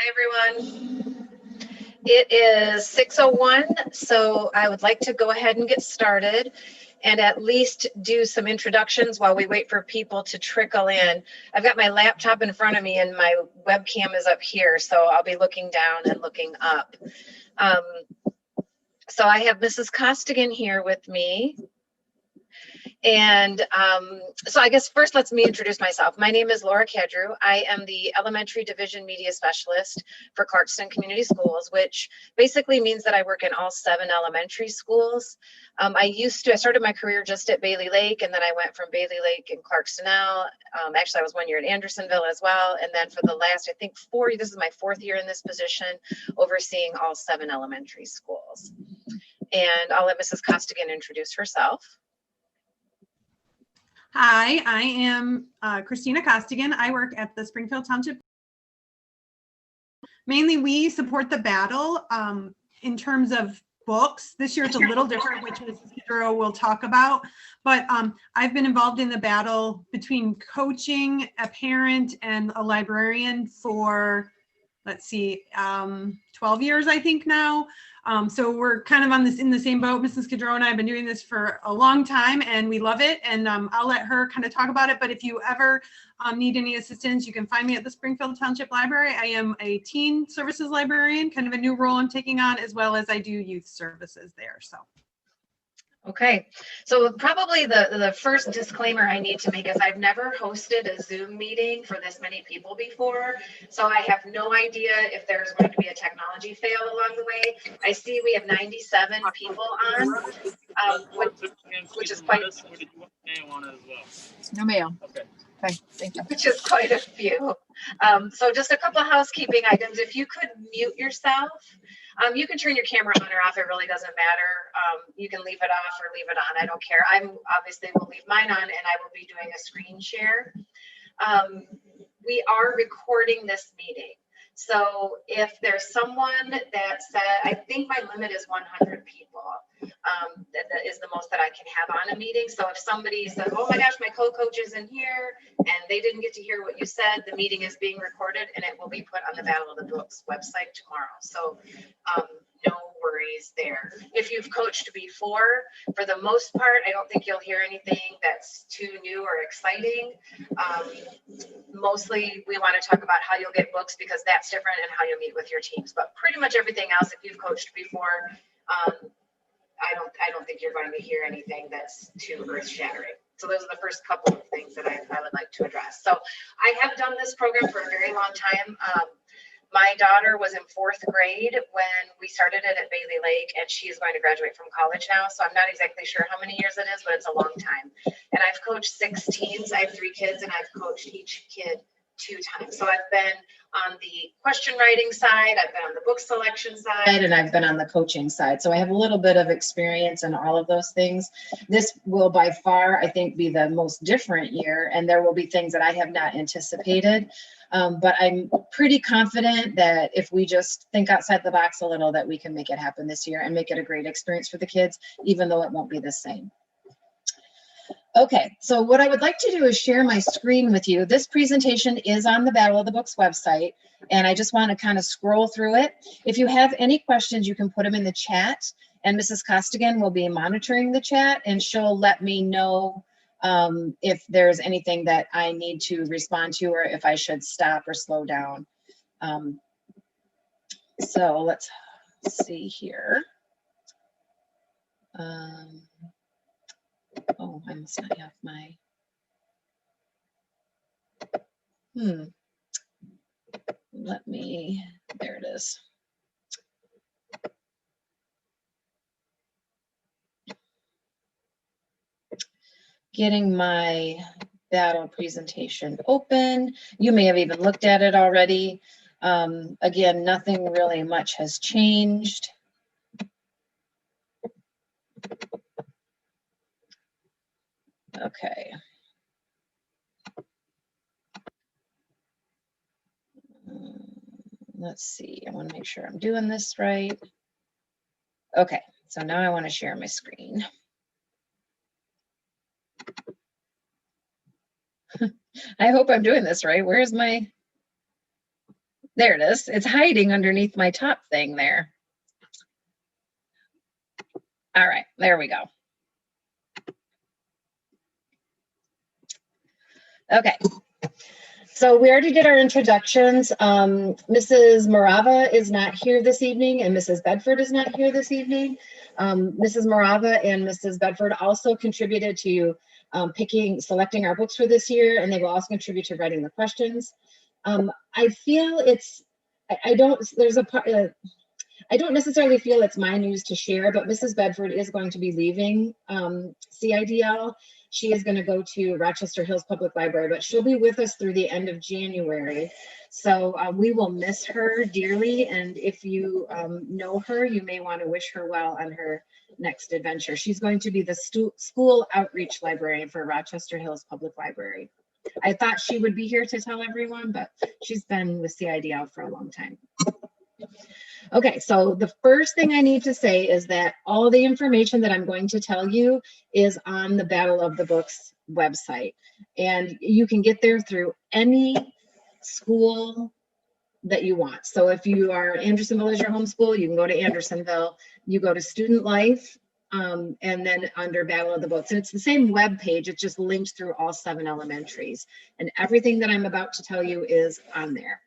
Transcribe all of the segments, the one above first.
everyone. It is 6:01, so I would like to go ahead and get started and at least do some introductions while we wait for people to trickle in. I've got my laptop in front of me and my webcam is up here, so I'll be looking down and looking up. So I have Mrs. Costigan here with me. And so I guess first let me introduce myself. My name is Laura Kadru. I am the Elementary Division Media Specialist for Clarkston Community Schools, which basically means that I work in all 7 elementary schools. I started my career just at Bailey Lake, and then I went from Bailey Lake in Clarkston. Actually, I was 1 year at Andersonville as well. And then for the last, I think, 4 years, this is my 4th year in this position, overseeing all 7 elementary schools. And I'll let Mrs. Costigan introduce herself. Hi, I am Christina Costigan. I work at the Springfield Township. Mainly, we support the battle in terms of books. This year it's a little different, which Mrs. Kadru will talk about. But I've been involved in the battle between coaching a parent and a librarian for, let's see, 12 years, I think now. So we're kind of in the same boat. Mrs. Kadru and I have been doing this for a long time and we love it. And I'll let her kind of talk about it. But if you ever need any assistance, you can find me at the Springfield Township Library. I am a teen services librarian, kind of a new role I'm taking on, as well as I do youth services there. So. Okay, so probably the first disclaimer I need to make is I've never hosted a Zoom meeting for this many people before, so I have no idea if there's going to be a technology fail along the way. I see we have 97 people on, which is quite. No mail. Okay. Okay, thank you. Which is quite a few. So just a couple of housekeeping items. If you could mute yourself, you can turn your camera on or off. It really doesn't matter. You can leave it off or leave it on. I don't care. I obviously will leave mine on and I will be doing a screen share. We are recording this meeting. So if there's someone that said, I think my limit is 100 people. That is the most that I can have on a meeting. So if somebody says, oh my gosh, my co-coach isn't here and they didn't get to hear what you said, the meeting is being recorded and it will be put on the Battle of the Books website tomorrow. So no worries there. If you've coached before, for the most part, I don't think you'll hear anything that's too new or exciting. Mostly we want to talk about how you'll get books because that's different and how you'll meet with your teams. But pretty much everything else, if you've coached before, I don't think you're going to hear anything that's too earth-shattering. So those are the first couple of things that I would like to address. So I have done this program for a very long time. My daughter was in 4th grade when we started it at Bailey Lake, and she's going to graduate from college now. So I'm not exactly sure how many years it is, but it's a long time. And I've coached 6 teams. I have 3 kids, and I've coached each kid 2 times. So I've been on the question writing side, I've been on the book selection side, and I've been on the coaching side. So I have a little bit of experience in all of those things. This will by far, I think, be the most different year, and there will be things that I have not anticipated. But I'm pretty confident that if we just think outside the box a little, that we can make it happen this year and make it a great experience for the kids, even though it won't be the same. Okay, so what I would like to do is share my screen with you. This presentation is on the Battle of the Books website, and I just want to kind of scroll through it. If you have any questions, you can put them in the chat, and Mrs. Costigan will be monitoring the chat, and she'll let me know if there's anything that I need to respond to or if I should stop or slow down. So let's see here. Oh, I must not have my, let me, there it is. Getting my battle presentation open. You may have even looked at it already. Again, nothing really much has changed. Okay. Let's see, I want to make sure I'm doing this right. Okay, so now I want to share my screen. I hope I'm doing this right. Where's my, There it is. It's hiding underneath my top thing there. All right, there we go. Okay. So we already did our introductions. Mrs. Morava is not here this evening, and Mrs. Bedford is not here this evening. Mrs. Morava and Mrs. Bedford also contributed to selecting our books for this year, and they will also contribute to writing the questions. I feel I don't necessarily feel it's my news to share, but Mrs. Bedford is going to be leaving CIDL. She is going to go to Rochester Hills Public Library, but she'll be with us through the end of January. So we will miss her dearly. And if you know her, you may want to wish her well on her next adventure. She's going to be the school outreach librarian for Rochester Hills Public Library. I thought she would be here to tell everyone, but she's been with CIDL for a long time. Okay, so the first thing I need to say is that all the information that I'm going to tell you is on the Battle of the Books website. And you can get there through any school that you want. So if you are Andersonville as your home school, you can go to Andersonville. You go to Student Life, and then under Battle of the Books. And it's the same web page, it's just linked through all 7 elementaries. And everything that I'm about to tell you is on there.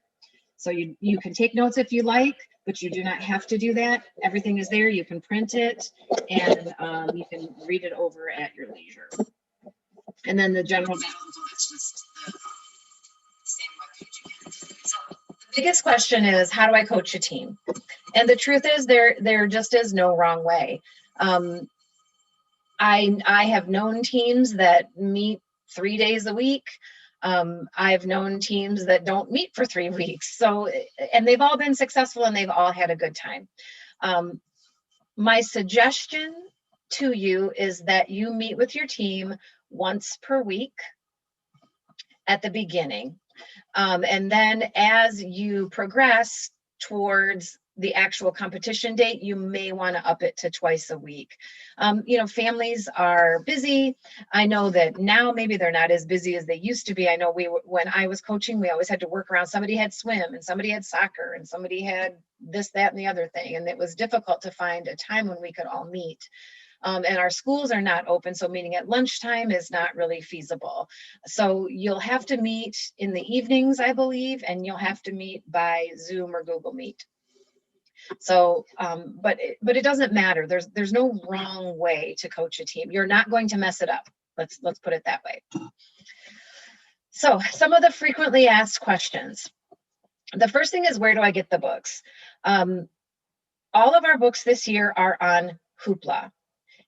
So you can take notes if you like, but you do not have to do that. Everything is there. You can print it, and you can read it over at your leisure. And then the general battle, it's just the same webpage again. So the biggest question is, how do I coach a team? And the truth is, there just is no wrong way. I have known teams that meet 3 days a week. I've known teams that don't meet for 3 weeks. So, and they've all been successful and they've all had a good time. My suggestion to you is that you meet with your team once per week at the beginning. And then as you progress towards the actual competition date, you may want to up it to twice a week. You know, families are busy. I know that now maybe they're not as busy as they used to be. I know when I was coaching, we always had to work around. Somebody had swim and somebody had soccer and somebody had this, that, and the other thing. And it was difficult to find a time when we could all meet. And our schools are not open, so meeting at lunchtime is not really feasible. So you'll have to meet in the evenings, I believe, and you'll have to meet by Zoom or Google Meet. So, but it doesn't matter. There's no wrong way to coach a team. You're not going to mess it up. Let's put it that way. So some of the frequently asked questions. The first thing is, where do I get the books? All of our books this year are on Hoopla.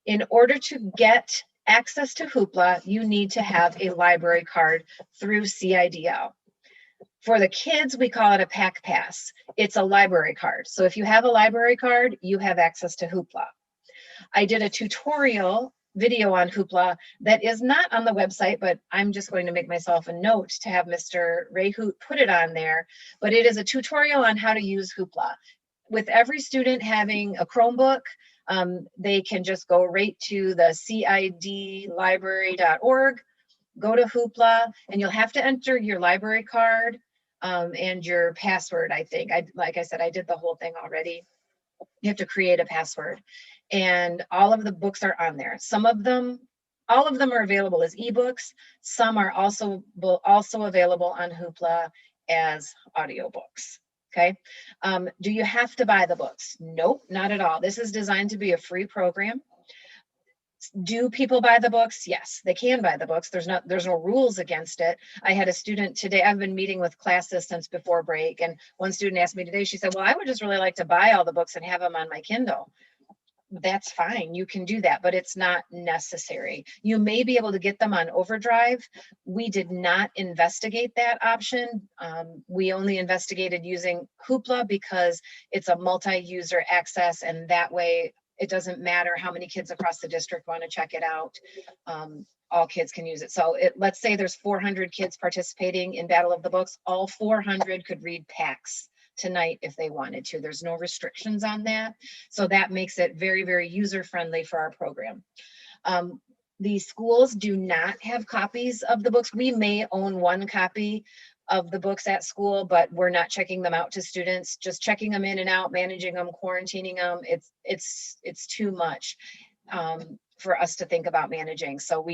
In order to get access to Hoopla, you need to have a library card through CIDL. For the kids, we call it a pack pass. It's a library card. So if you have a library card, you have access to Hoopla. I did a tutorial video on Hoopla that is not on the website, but I'm just going to make myself a note to have Mr. Ray Hoot put it on there. But it is a tutorial on how to use Hoopla. With every student having a Chromebook, they can just go right to the cidlibrary.org, go to Hoopla, and you'll have to enter your library card and your password, I think. Like I said, I did the whole thing already. You have to create a password. And all of the books are on there. All of them are available as ebooks. Some are also available on Hoopla as audiobooks. Okay. Do you have to buy the books? Nope, not at all. This is designed to be a free program. Do people buy the books? Yes, they can buy the books. There's no rules against it. I had a student today, I've been meeting with classes since before break, and one student asked me today, she said, well, I would just really like to buy all the books and have them on my Kindle. That's fine, you can do that, but it's not necessary. You may be able to get them on Overdrive. We did not investigate that option. We only investigated using Hoopla because it's a multi-user access, and that way it doesn't matter how many kids across the district want to check it out. All kids can use it. So let's say there's 400 kids participating in Battle of the Books. All 400 could read packs tonight if they wanted to. There's no restrictions on that. So that makes it very, very user-friendly for our program. The schools do not have copies of the books. We may own one copy, of the books at school, but we're not checking them out to students, just checking them in and out, managing them, quarantining them. It's too much for us to think about managing. So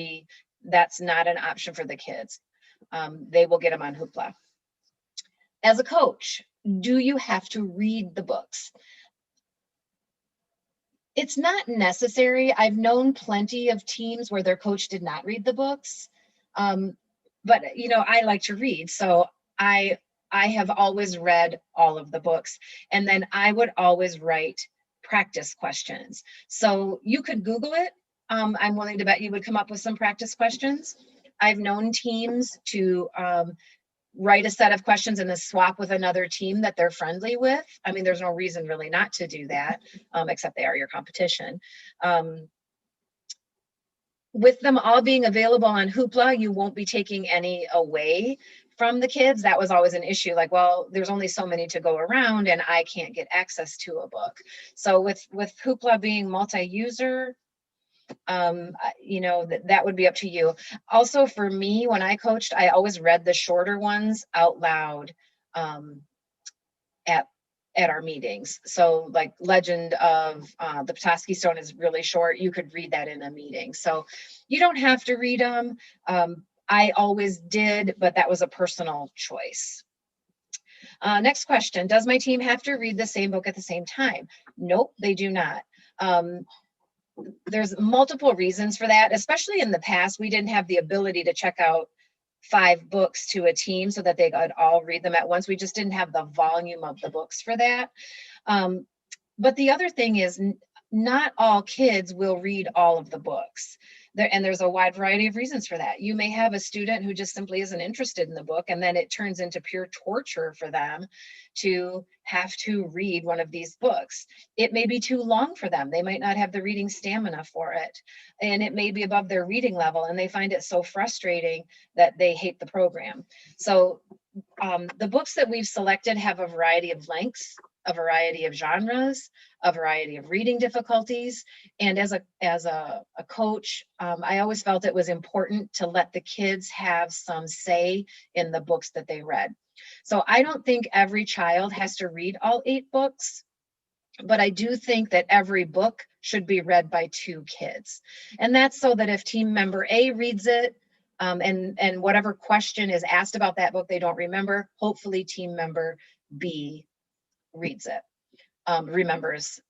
that's not an option for the kids. They will get them on Hoopla. As a coach, do you have to read the books? It's not necessary. I've known plenty of teams where their coach did not read the books. But I like to read. So I have always read all of the books, and then I would always write practice questions. So you could Google it. I'm willing to bet you would come up with some practice questions. I've known teams to write a set of questions and then swap with another team that they're friendly with. I mean, there's no reason really not to do that, except they are your competition. With them all being available on Hoopla, you won't be taking any away from the kids. That was always an issue. Like, well, there's only so many to go around and I can't get access to a book. So with Hoopla being multi-user, that would be up to you. Also for me, when I coached, I always read the shorter ones out loud at our meetings. So like Legend of the Petoskey Stone is really short. You could read that in a meeting. So you don't have to read them. I always did, but that was a personal choice. Next question, does my team have to read the same book at the same time? Nope, they do not. There's multiple reasons for that, especially in the past. We didn't have the ability to check out 5 books to a team so that they could all read them at once. We just didn't have the volume of the books for that. But the other thing is not all kids will read all of the books. There's a wide variety of reasons for that. You may have a student who just simply isn't interested in the book, and then it turns into pure torture for them to have to read one of these books. It may be too long for them. They might not have the reading stamina for it, and it may be above their reading level, and they find it so frustrating that they hate the program. So the books that we've selected have a variety of lengths, a variety of genres, a variety of reading difficulties. And as a coach, I always felt it was important to let the kids have some say in the books that they read. So I don't think every child has to read all 8 books, but I do think that every book should be read by 2 kids. And that's so that if team member A reads it, and whatever question is asked about that book they don't remember, hopefully team member B reads it, remembers,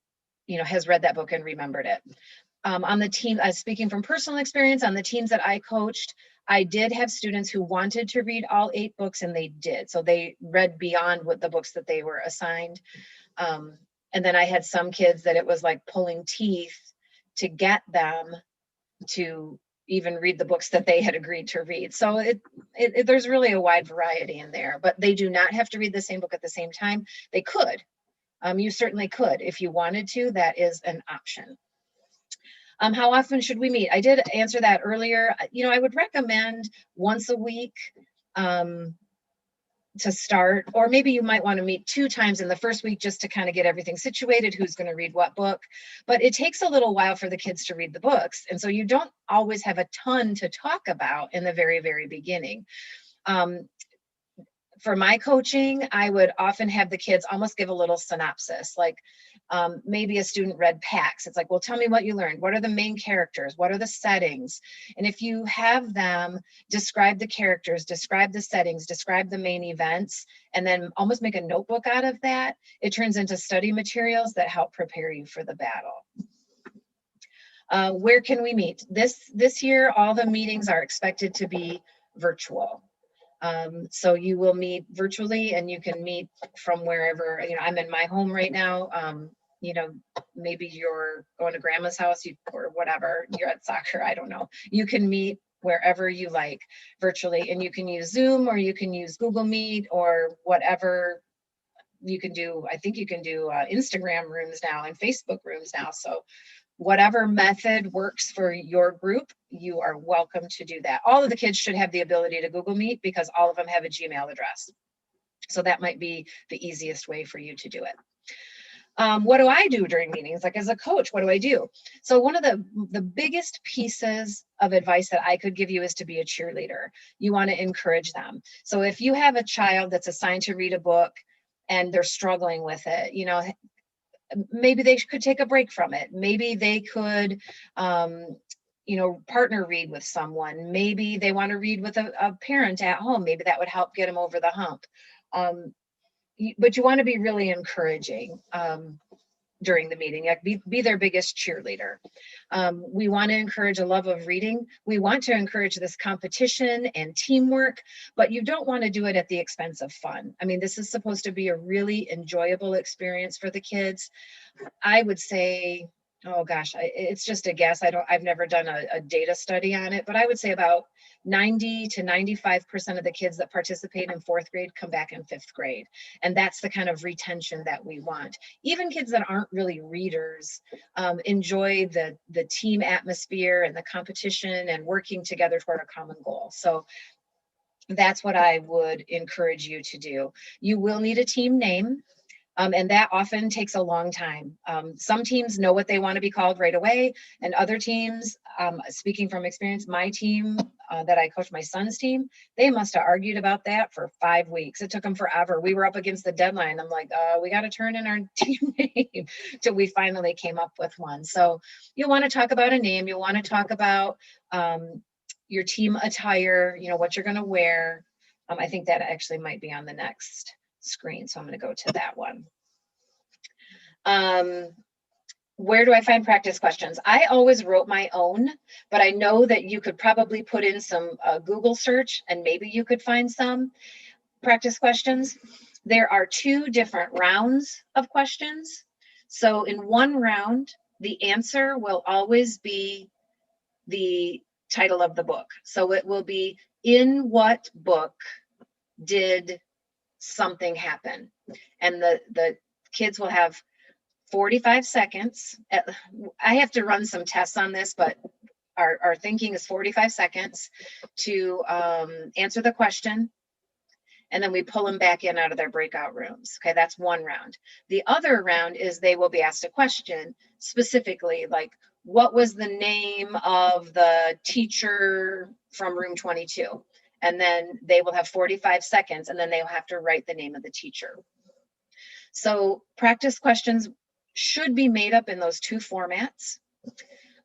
has read that book and remembered it. On the team, speaking from personal experience, on the teams that I coached, I did have students who wanted to read all 8 books, and they did. So they read beyond what the books that they were assigned. And then I had some kids that it was like pulling teeth to get them to even read the books that they had agreed to read. So there's really a wide variety in there, but they do not have to read the same book at the same time. They could. You certainly could if you wanted to. That is an option. How often should we meet? I did answer that earlier. I would recommend once a week to start, or maybe you might want to meet 2 times in the first week just to kind of get everything situated, who's going to read what book. But it takes a little while for the kids to read the books. And so you don't always have a ton to talk about in the very, very beginning. For my coaching, I would often have the kids almost give a little synopsis, like maybe a student read PAX. It's like, well, tell me what you learned. What are the main characters? What are the settings? And if you have them describe the characters, describe the settings, describe the main events, and then almost make a notebook out of that, it turns into study materials that help prepare you for the battle. Where can we meet? This year, all the meetings are expected to be virtual. So you will meet virtually, and you can meet from wherever. I'm in my home right now. Maybe you're going to grandma's house or whatever, you're at soccer, I don't know. You can meet wherever you like virtually, and you can use Zoom, or you can use Google Meet, or whatever you can do. I think you can do Instagram rooms now and Facebook rooms now. So whatever method works for your group, you are welcome to do that. All of the kids should have the ability to Google Meet because all of them have a Gmail address. So that might be the easiest way for you to do it. What do I do during meetings? Like as a coach, what do I do? So one of the biggest pieces of advice that I could give you is to be a cheerleader. You want to encourage them. So if you have a child that's assigned to read a book and they're struggling with it, you know, maybe they could take a break from it. Maybe they could, you know, partner read with someone. Maybe they want to read with a parent at home. Maybe that would help get them over the hump. But you want to be really encouraging during the meeting. Like be their biggest cheerleader. We want to encourage a love of reading. We want to encourage this competition and teamwork, but you don't want to do it at the expense of fun. I mean, this is supposed to be a really enjoyable experience for the kids. I would say, oh gosh, it's just a guess. I've never done a data study on it, but I would say about 90 to 95% of the kids that participate in 4th grade come back in 5th grade. And that's the kind of retention that we want. Even kids that aren't really readers enjoy the team atmosphere and the competition and working together toward a common goal. So that's what I would encourage you to do. You will need a team name. And that often takes a long time. Some teams know what they want to be called right away, and other teams, speaking from experience, my team that I coach, my son's team, they must have argued about that for 5 weeks. It took them forever. We were up against the deadline. I'm like, we got to turn in our team name till we finally came up with one. So you'll want to talk about a name. You'll want to talk about your team attire, you know, what you're going to wear. I think that actually might be on the next screen. So I'm going to go to that one. Where do I find practice questions? I always wrote my own, but I know that you could probably put in some Google search and maybe you could find some practice questions. There are 2 different rounds of questions. So in one round, the answer will always be the title of the book. So it will be, in what book did something happen? And the kids will have 45 seconds. I have to run some tests on this, but our thinking is 45 seconds to answer the question. And then we pull them back in out of their breakout rooms. Okay, that's one round. The other round is they will be asked a question specifically, like, what was the name of the teacher from room 22? And then they will have 45 seconds and then they'll have to write the name of the teacher. So practice questions should be made up in those 2 formats.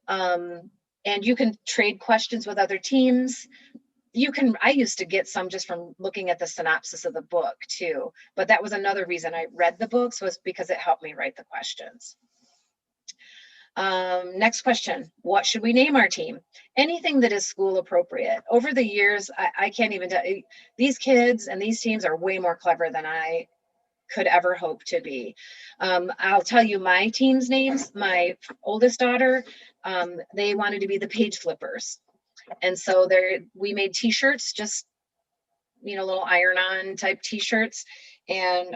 And you can trade questions with other teams. I used to get some just from looking at the synopsis of the book too, but that was another reason I read the books, was because it helped me write the questions. Next question, what should we name our team? Anything that is school appropriate. Over the years, I can't even tell, these kids and these teams are way more clever than I could ever hope to be. I'll tell you my team's names. My oldest daughter, they wanted to be the page flippers. And so we made t-shirts, just, you know, little iron-on type t-shirts. And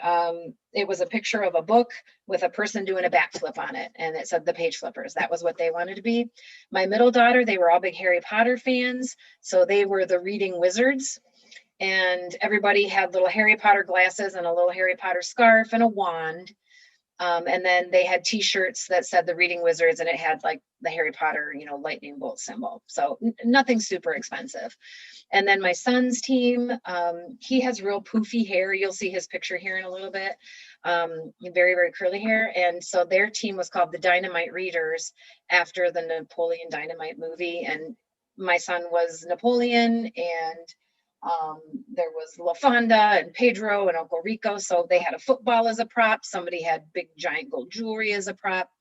it was a picture of a book with a person doing a backflip on it. And it said the page flippers. That was what they wanted to be. My middle daughter, they were all big Harry Potter fans. So they were the reading wizards. And everybody had little Harry Potter glasses and a little Harry Potter scarf and a wand. And then they had t-shirts that said the reading wizards, and it had like the Harry Potter, you know, lightning bolt symbol. So nothing super expensive. And then my son's team, he has real poofy hair. You'll see his picture here in a little bit. Very, very curly hair. And so their team was called the Dynamite Readers after the Napoleon Dynamite movie. And my son was Napoleon, and there was La Fonda and Pedro and Uncle Rico. So they had a football as a prop. Somebody had big giant gold jewelry as a prop.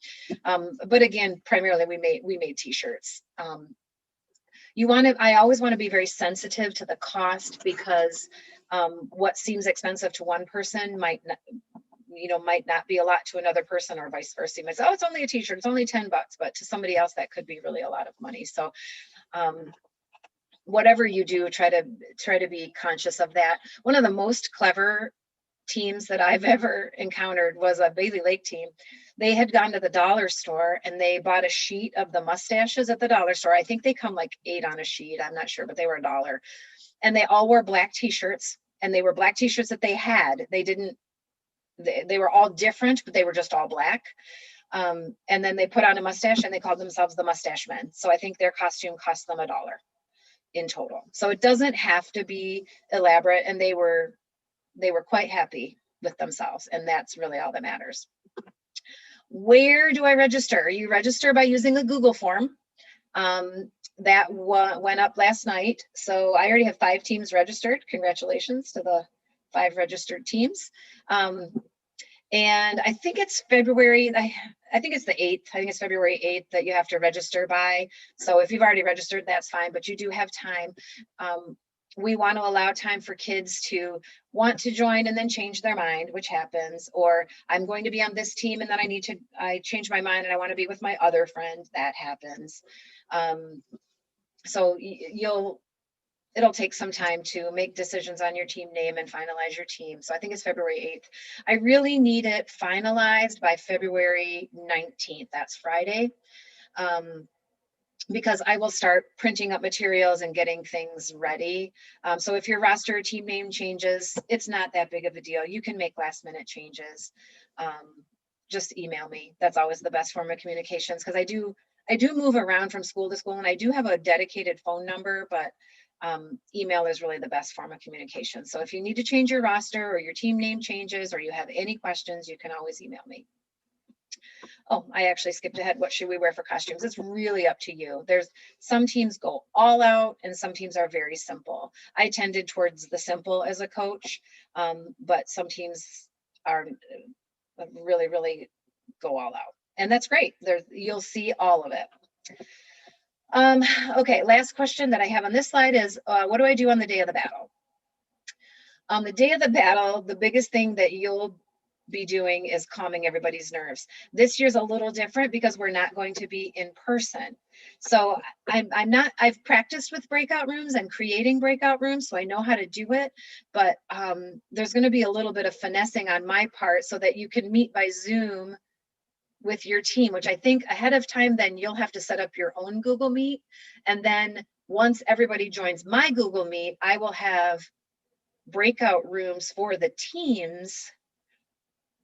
But again, primarily we made t-shirts. I always want to be very sensitive to the cost, because what seems expensive to one person might not be a lot to another person, or vice versa. You might say, oh, it's only a t-shirt, it's only $10, but to somebody else that could be really a lot of money. So whatever you do, try to be conscious of that. One of the most clever teams that I've ever encountered was a Bailey Lake team. They had gone to the dollar store and they bought a sheet of the mustaches at the dollar store. I think they come like 8 on a sheet. I'm not sure, but they were $1. And they all wore black t-shirts, and they were black t-shirts that they had. They didn't they were all different, but they were just all black. And then they put on a mustache and they called themselves the Mustache Men. So I think their costume cost them $1 in total. So it doesn't have to be elaborate, and they were quite happy with themselves, and that's really all that matters. Where do I register? You register by using a Google form. That went up last night. So I already have 5 teams registered. Congratulations to the 5 registered teams. And I think it's February, I think it's the 8th. I think it's February 8th that you have to register by. So if you've already registered, that's fine, but you do have time. We want to allow time for kids to want to join and then change their mind, which happens, or I'm going to be on this team and then I change my mind and I want to be with my other friend. That happens. So it'll take some time to make decisions on your team name and finalize your team. So I think it's February 8th. I really need it finalized by February 19th. That's Friday. Because I will start printing up materials and getting things ready. So if your roster or team name changes, it's not that big of a deal. You can make last minute changes. Just email me. That's always the best form of communications, because I do move around from school to school, and I do have a dedicated phone number, but email is really the best form of communication. So if you need to change your roster or your team name changes, or you have any questions, you can always email me. Oh, I actually skipped ahead. What should we wear for costumes? It's really up to you. There's some teams go all out and some teams are very simple. I tended towards the simple as a coach, but some teams are really, really go all out. And that's great. You'll see all of it. Okay, last question that I have on this slide is, what do I do on the day of the battle? On the day of the battle, the biggest thing that you'll be doing is calming everybody's nerves. This year's a little different because we're not going to be in person. So I've practiced with breakout rooms and creating breakout rooms, so I know how to do it, but there's going to be a little bit of finessing on my part so that you can meet by Zoom with your team, which I think ahead of time, then you'll have to set up your own Google Meet. And then once everybody joins my Google Meet, I will have breakout rooms for the teams,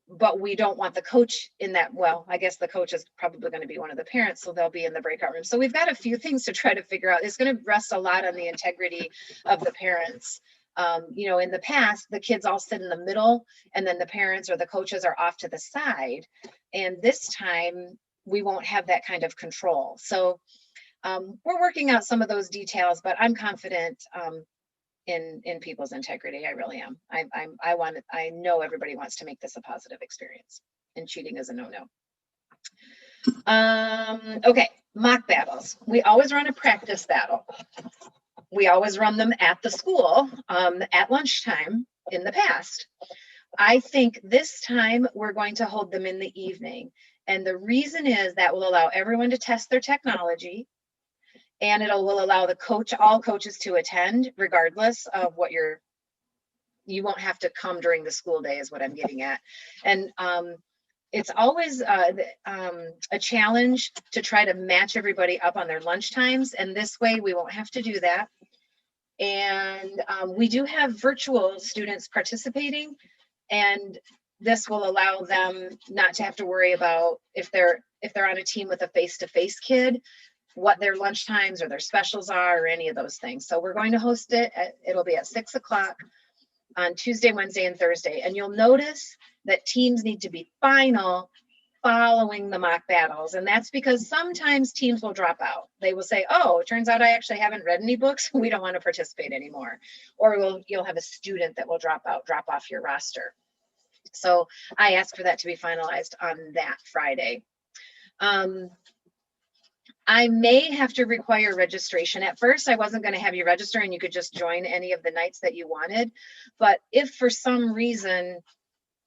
but we don't want the coach in that. Well, I guess the coach is probably going to be one of the parents, so they'll be in the breakout room. So we've got a few things to try to figure out. It's going to rest a lot on the integrity of the parents. You know, in the past, the kids all sit in the middle and then the parents or the coaches are off to the side. And this time we won't have that kind of control. So we're working out some of those details, but I'm confident in people's integrity. I really am. I know everybody wants to make this a positive experience, and cheating is a no-no. Okay, mock battles. We always run a practice battle. We always run them at the school at lunchtime in the past. I think this time we're going to hold them in the evening. And the reason is that will allow everyone to test their technology, and will allow all coaches to attend regardless of what you won't have to come during the school day is what I'm getting at. And it's always a challenge to try to match everybody up on their lunch times. And this way we won't have to do that. And we do have virtual students participating, and this will allow them not to have to worry about if they're on a team with a face-to-face kid, what their lunch times or their specials are, or any of those things. So we're going to host it. It'll be at 6 o'clock on Tuesday, Wednesday, and Thursday. And you'll notice that teams need to be final following the mock battles. And that's because sometimes teams will drop out. They will say, oh, it turns out I actually haven't read any books. We don't want to participate anymore. Or you'll have a student that will drop off your roster. So I ask for that to be finalized on that Friday. I may have to require registration. At first, I wasn't going to have you register and you could just join any of the nights that you wanted. But if for some reason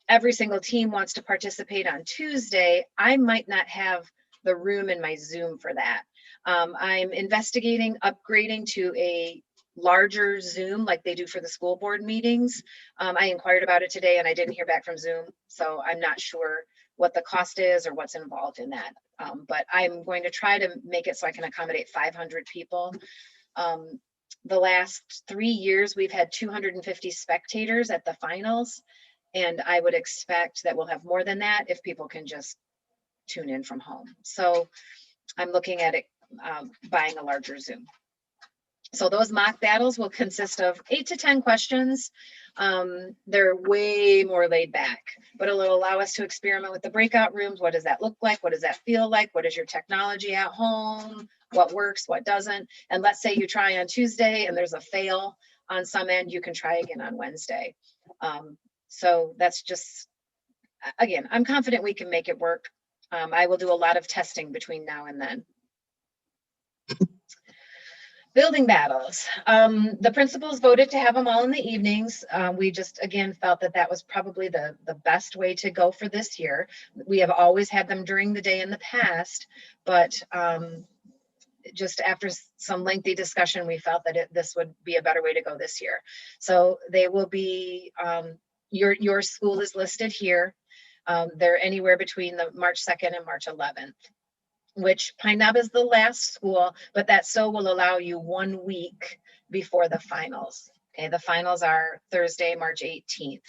every single team wants to participate on Tuesday, I might not have the room in my Zoom for that. I'm investigating upgrading to a larger Zoom like they do for the school board meetings. I inquired about it today and I didn't hear back from Zoom, so I'm not sure what the cost is or what's involved in that. But I'm going to try to make it so I can accommodate 500 people. The last 3 years, we've had 250 spectators at the finals. And I would expect that we'll have more than that if people can just tune in from home. So I'm looking at it, buying a larger Zoom. So those mock battles will consist of 8 to 10 questions. They're way more laid back, but it'll allow us to experiment with the breakout rooms. What does that look like? What does that feel like? What is your technology at home? What works, what doesn't? And let's say you try on Tuesday and there's a fail on some end, you can try again on Wednesday. So that's just, again, I'm confident we can make it work. I will do a lot of testing between now and then. Building battles. The principals voted to have them all in the evenings. We just, again, felt that that was probably the best way to go for this year. We have always had them during the day in the past, but just after some lengthy discussion, we felt that this would be a better way to go this year. So they will be, your school is listed here. They're anywhere between the March 2nd and March 11th, which Pine Knob is the last school, but that still will allow you 1 week before the finals. Okay, the finals are Thursday, March 18th.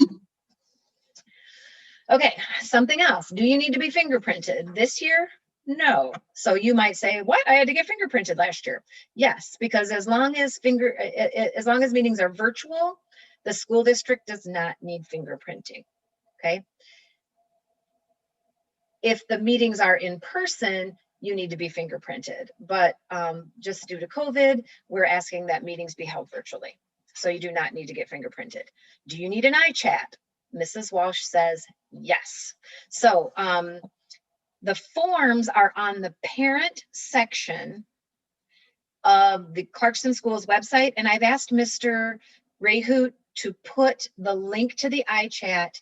Okay, something else. Do you need to be fingerprinted this year? No. So you might say, what? I had to get fingerprinted last year. Yes, because as long as meetings are virtual, the school district does not need fingerprinting. Okay. If the meetings are in person, you need to be fingerprinted, but just due to COVID, we're asking that meetings be held virtually. So you do not need to get fingerprinted. Do you need an iChat? Mrs. Walsh says yes. So the forms are on the parent section of the Clarkston Schools website, and I've asked Mr. Rayhoot to put the link to the iChat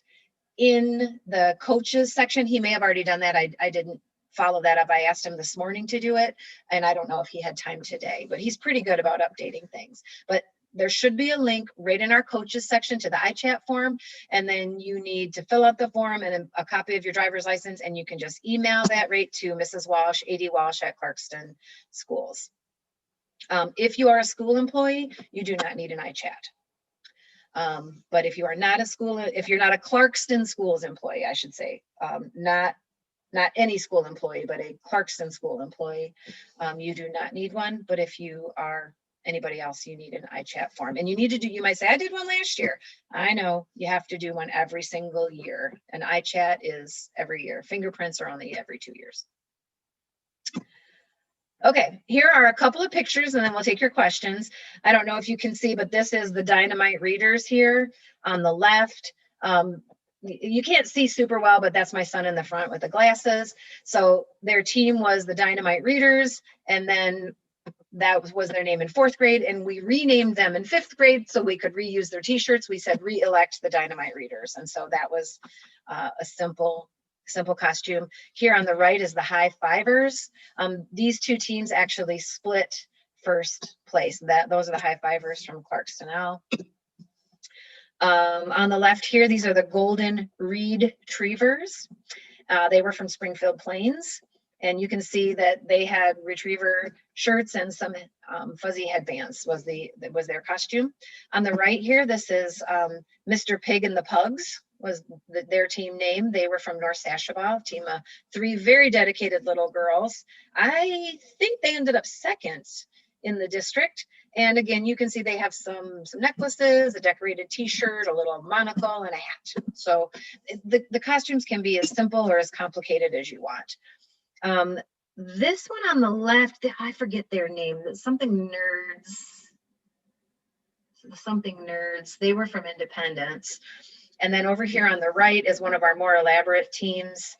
in the coaches section. He may have already done that. I didn't follow that up. I asked him this morning to do it, and I don't know if he had time today, but he's pretty good about updating things. But there should be a link right in our coaches section to the iChat form, and then you need to fill out the form and a copy of your driver's license, and you can just email that right to Mrs. Walsh, AD Walsh at Clarkston Schools. If you are a school employee, you do not need an iChat. But if you are not if you're not a Clarkston Schools employee, I should say, not any school employee, but a Clarkston school employee, you do not need one. But if you are anybody else, you need an iChat form. And you need to do, you might say, I did one last year. I know, you have to do one every single year. An iChat is every year. Fingerprints are only every 2 years. Okay, here are a couple of pictures and then we'll take your questions. I don't know if you can see, but this is the Dynamite Readers here on the left. You can't see super well, but that's my son in the front with the glasses. So their team was the Dynamite Readers, and then that was their name in 4th grade, and we renamed them in 5th grade so we could reuse their t-shirts. We said re-elect the Dynamite Readers, and so that was a simple costume. Here on the right is the High Fivers. These two teams actually split first place. Those are the High Fivers from Clarkston L. On the left here, these are the Golden Retrievers. They were from Springfield Plains, and you can see that they had retriever shirts and some fuzzy headbands was their costume. On the right here, this is Mr. Pig and the Pugs was their team name. They were from North Sashabaw, team of 3 very dedicated little girls. I think they ended up 2nd in the district. And again, you can see they have some necklaces, a decorated t-shirt, a little monocle, and a hat. So the costumes can be as simple or as complicated as you want. This one on the left, I forget their name, something nerds. They were from Independence. And then over here on the right is one of our more elaborate teams.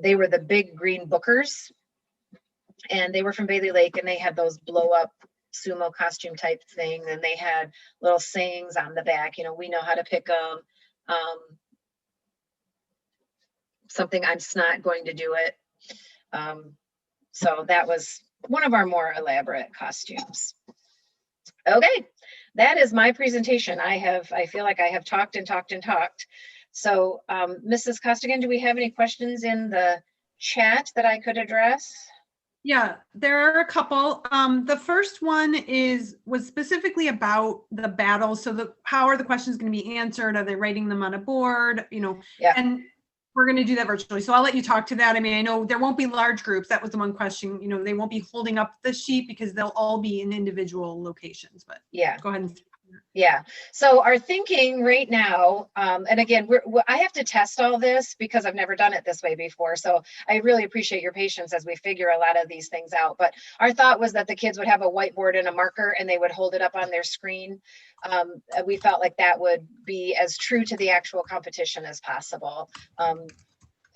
They were the Big Green Bookers, and they were from Bailey Lake, and they had those blow up sumo costume type thing, and they had little sayings on the back, you know, we know how to pick them. Something, I'm not going to do it. So that was one of our more elaborate costumes. Okay, that is my presentation. I feel like I have talked and talked and talked. So Mrs. Costigan, do we have any questions in the chat that I could address? Yeah, there are a couple. The first one was specifically about the battle. So how are the questions going to be answered? Are they writing them on a board? Yeah. And we're going to do that virtually. So I'll let you talk to that. I mean, I know there won't be large groups. That was the one question. They won't be holding up the sheet because they'll all be in individual locations. But yeah, go ahead and. Yeah. So our thinking right now, and again, I have to test all this because I've never done it this way before. So I really appreciate your patience as we figure a lot of these things out. But our thought was that the kids would have a whiteboard and a marker and they would hold it up on their screen. We felt like that would be as true to the actual competition as possible.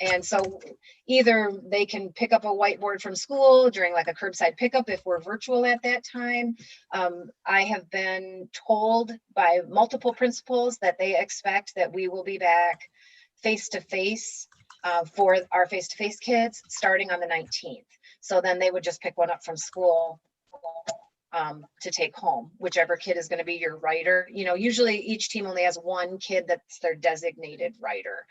And so either they can pick up a whiteboard from school during like a curbside pickup if we're virtual at that time. I have been told by multiple principals that they expect that we will be back face-to-face for our face-to-face kids starting on the 19th. So then they would just pick one up from school to take home, whichever kid is going to be your writer. Usually each team only has one kid that's their designated writer.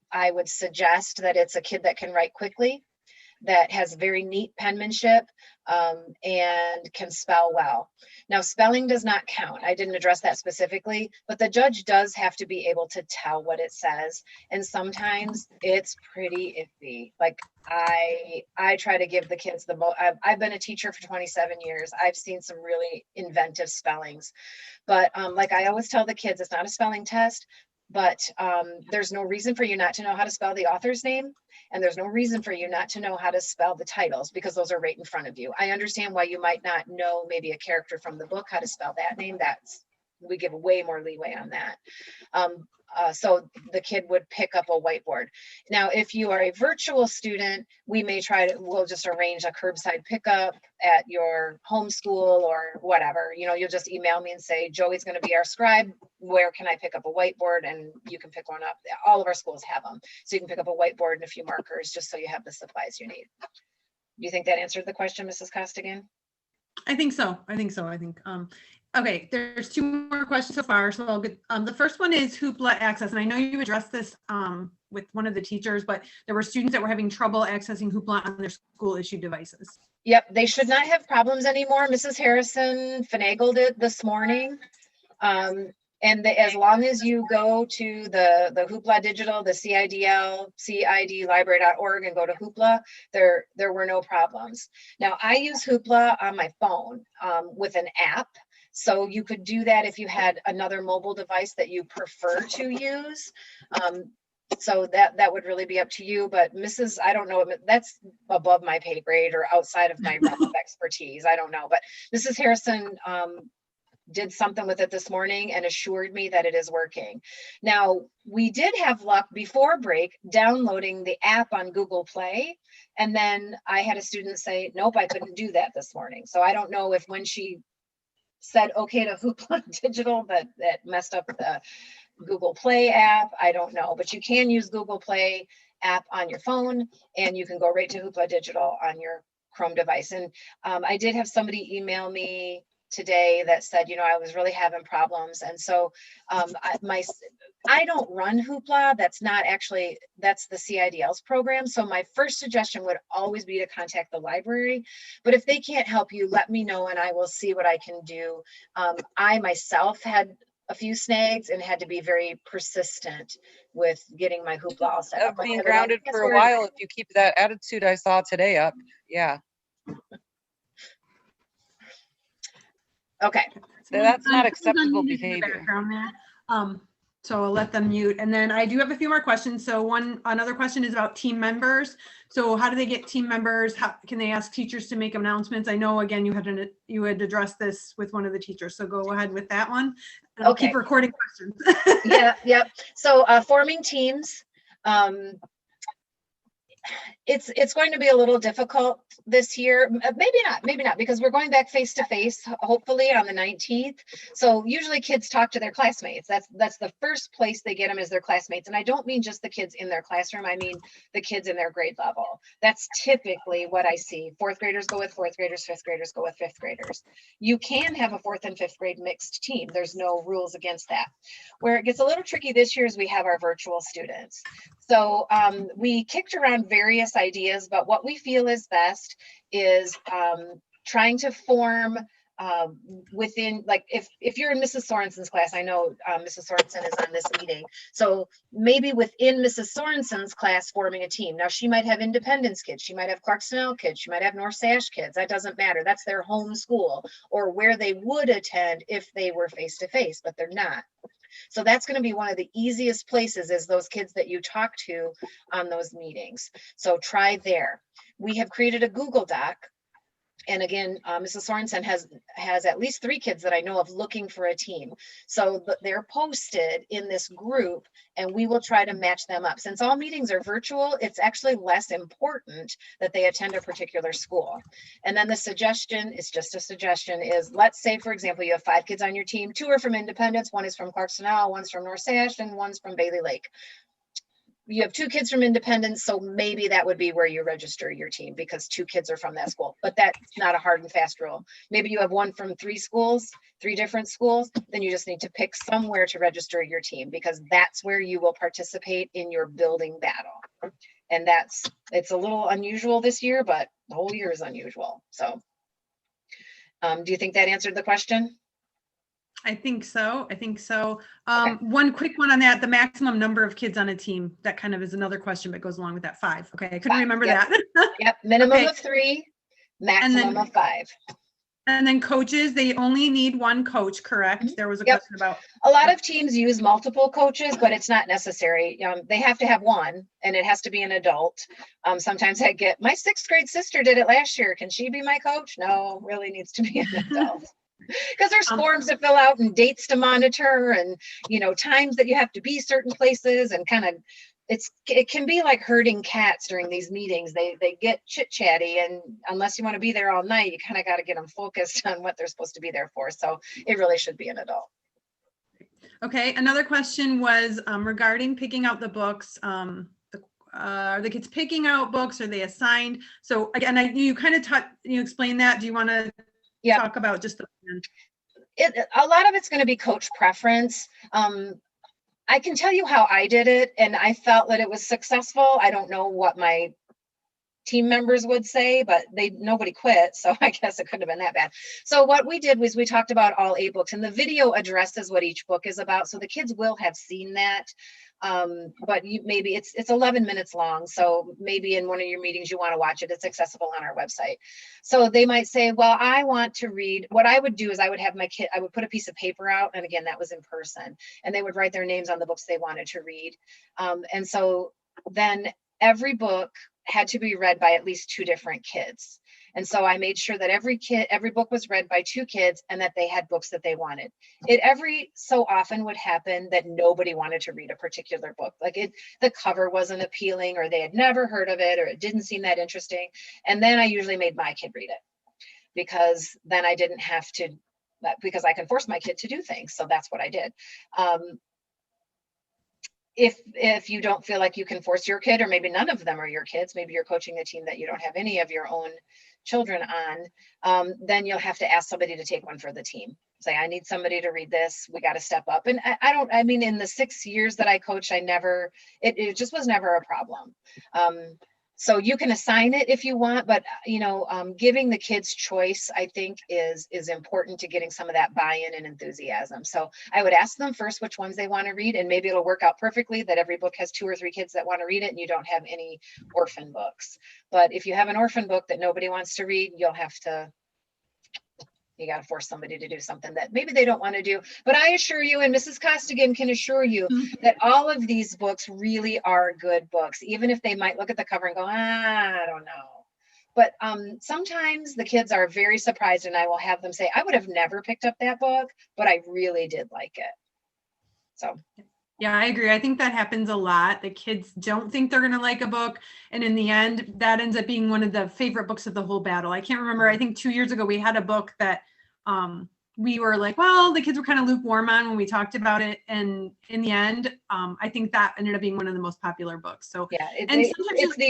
I would suggest that it's a kid that can write quickly, that has very neat penmanship, and can spell well. Now, spelling does not count. I didn't address that specifically, but the judge does have to be able to tell what it says. And sometimes it's pretty iffy. Like I try to give the kids the most. I've been a teacher for 27 years. I've seen some really inventive spellings, but like I always tell the kids, it's not a spelling test. But there's no reason for you not to know how to spell the author's name. And there's no reason for you not to know how to spell the titles because those are right in front of you. I understand why you might not know maybe a character from the book, how to spell that name. We give way more leeway on that. So the kid would pick up a whiteboard. Now, if you are a virtual student, we'll just arrange a curbside pickup at your home school or whatever. You'll just email me and say, Joey's going to be our scribe. Where can I pick up a whiteboard? And you can pick one up. All of our schools have them. So you can pick up a whiteboard and a few markers just so you have the supplies you need. Do you think that answered the question, Mrs. Costigan? I think so. Okay, there's two more questions so far. So I'll get, the first one is Hoopla Access. And I know you addressed this with one of the teachers, but there were students that were having trouble accessing Hoopla on their school issued devices. Yep, they should not have problems anymore. Mrs. Harrison finagled it this morning. As long as you go to the Hoopla Digital, the CIDlibrary.org and go to Hoopla, there were no problems. Now, I use Hoopla on my phone with an app. So you could do that if you had another mobile device that you prefer to use. So that would really be up to you. But I don't know, that's above my pay grade or outside of my realm of expertise. I don't know. But Mrs. Harrison did something with it this morning and assured me that it is working. Now, we did have luck before break downloading the app on Google Play. And then I had a student say, nope, I couldn't do that this morning. So I don't know if when she said okay to Hoopla Digital that messed up the Google Play app. I don't know, but you can use Google Play app on your phone and you can go right to Hoopla Digital on your Chrome device. And I did have somebody email me today that said, I was really having problems. And so I don't run Hoopla. That's the CIDL's program. So my first suggestion would always be to contact the library. But if they can't help you, let me know and I will see what I can do. I myself had a few snags and had to be very persistent with getting my Hoopla all set up. Being grounded for a while if you keep that attitude I saw today up. Yeah. Okay. So that's not acceptable behavior. So I'll let them mute. And then I do have a few more questions. So another question is about team members. So how do they get team members? How can they ask teachers to make announcements? I know, again, you had addressed this with one of the teachers. So go ahead with that one. And I'll keep recording questions. Yeah. So forming teams. It's going to be a little difficult this year. Maybe not, because we're going back face to face, hopefully on the 19th. So usually kids talk to their classmates. That's the first place they get them is their classmates. And I don't mean just the kids in their classroom. I mean the kids in their grade level. That's typically what I see. Fourth graders go with fourth graders, fifth graders go with fifth graders. You can have a fourth and fifth grade mixed team. There's no rules against that. Where it gets a little tricky this year is we have our virtual students. So we kicked around various ideas, but what we feel is best is trying to form within, like, if you're in Mrs. Sorensen's class, I know Mrs. Sorensen is on this meeting. So maybe within Mrs. Sorensen's class forming a team. Now she might have Independence kids, she might have Clarksdale kids, she might have North Sash kids. That doesn't matter. That's their home school or where they would attend if they were face-to-face, but they're not. So that's going to be one of the easiest places, is those kids that you talk to on those meetings. So try there. We have created a Google Doc. And again, Mrs. Sorensen has at least 3 kids that I know of looking for a team. So they're posted in this group, and we will try to match them up. Since all meetings are virtual, it's actually less important that they attend a particular school. And then the suggestion is just a suggestion is, let's say, for example, you have 5 kids on your team. 2 are from Independence, 1 is from Clarksdale, 1's from North Sash, and 1's from Bailey Lake. You have 2 kids from Independence, so maybe that would be where you register your team, because 2 kids are from that school, but that's not a hard and fast rule. Maybe you have 1 from 3 schools, 3 different schools, then you just need to pick somewhere to register your team, because that's where you will participate in your building battle. And it's a little unusual this year, but the whole year is unusual. So do you think that answered the question? I think so. Okay. One quick one on that, the maximum number of kids on a team, that kind of is another question, but goes along with that. 5. Okay, I couldn't 5, remember yep. that. Yep, minimum Okay. of 3, maximum of 5. And then coaches, they only need 1 coach, correct? There was a Yep. question about. A lot of teams use multiple coaches, but it's not necessary. They have to have 1, and it has to be an adult. Sometimes I get, my 6th grade sister did it last year. Can she be my coach? No, really needs to be an adult. Because there's forms to fill out and dates to monitor, and times that you have to be certain places, and kind of it can be like herding cats during these meetings. They get chit chatty, and unless you want to be there all night, you kind of got to get them focused on what they're supposed to be there for. So it really should be an adult. Okay, another question was regarding picking out the books. Are the kids picking out books? Are they assigned? So again, you kind of explained that. Do you want to talk about just a lot of it's going to be coach preference. I can tell you how I did it, and I felt that it was successful. I don't know what my team members would say, but nobody quit, so I guess it couldn't have been that bad. So what we did was we talked about all 8 books, and the video addresses what each book is about, so the kids will have seen that. But maybe it's 11 minutes long, so maybe in one of your meetings you want to watch it. It's accessible on our website. So they might say, well, I want to read. What I would do is I would have my kid, I would put a piece of paper out, and again, that was in person, and they would write their names on the books they wanted to read. And so then every book had to be read by at least 2 different kids. And so I made sure that every book was read by 2 kids, and that they had books that they wanted. It every so often would happen that nobody wanted to read a particular book. Like the cover wasn't appealing, or they had never heard of it, or it didn't seem that interesting. And then I usually made my kid read it, because then I didn't have to, because I can force my kid to do things. So that's what I did. If you don't feel like you can force your kid, or maybe none of them are your kids, maybe you're coaching a team that you don't have any of your own children on, then you'll have to ask somebody to take one for the team. Say, I need somebody to read this. We got to step up. And I mean, in the 6 years that I coached, it just was never a problem. So you can assign it if you want, but giving the kids choice, I think is important to getting some of that buy-in and enthusiasm. So I would ask them first which ones they want to read, and maybe it'll work out perfectly that every book has 2 or 3 kids that want to read it, and you don't have any orphan books. But if you have an orphan book that nobody wants to read, you got to force somebody to do something that maybe they don't want to do. But I assure you, and Mrs. Costigan can assure you, that all of these books really are good books, even if they might look at the cover and go, I don't know. But sometimes the kids are very surprised, and I will have them say, I would have never picked up that book, but I really did like it. So. Yeah, I agree. I think that happens a lot. The kids don't think they're going to like a book, and in the end, that ends up being one of the favorite books of the whole battle. I can't remember. I think 2 years ago, we had a book that we were like, well, the kids were kind of lukewarm on when we talked about it. And in the end, I think that ended up being one of the most popular books. So yeah,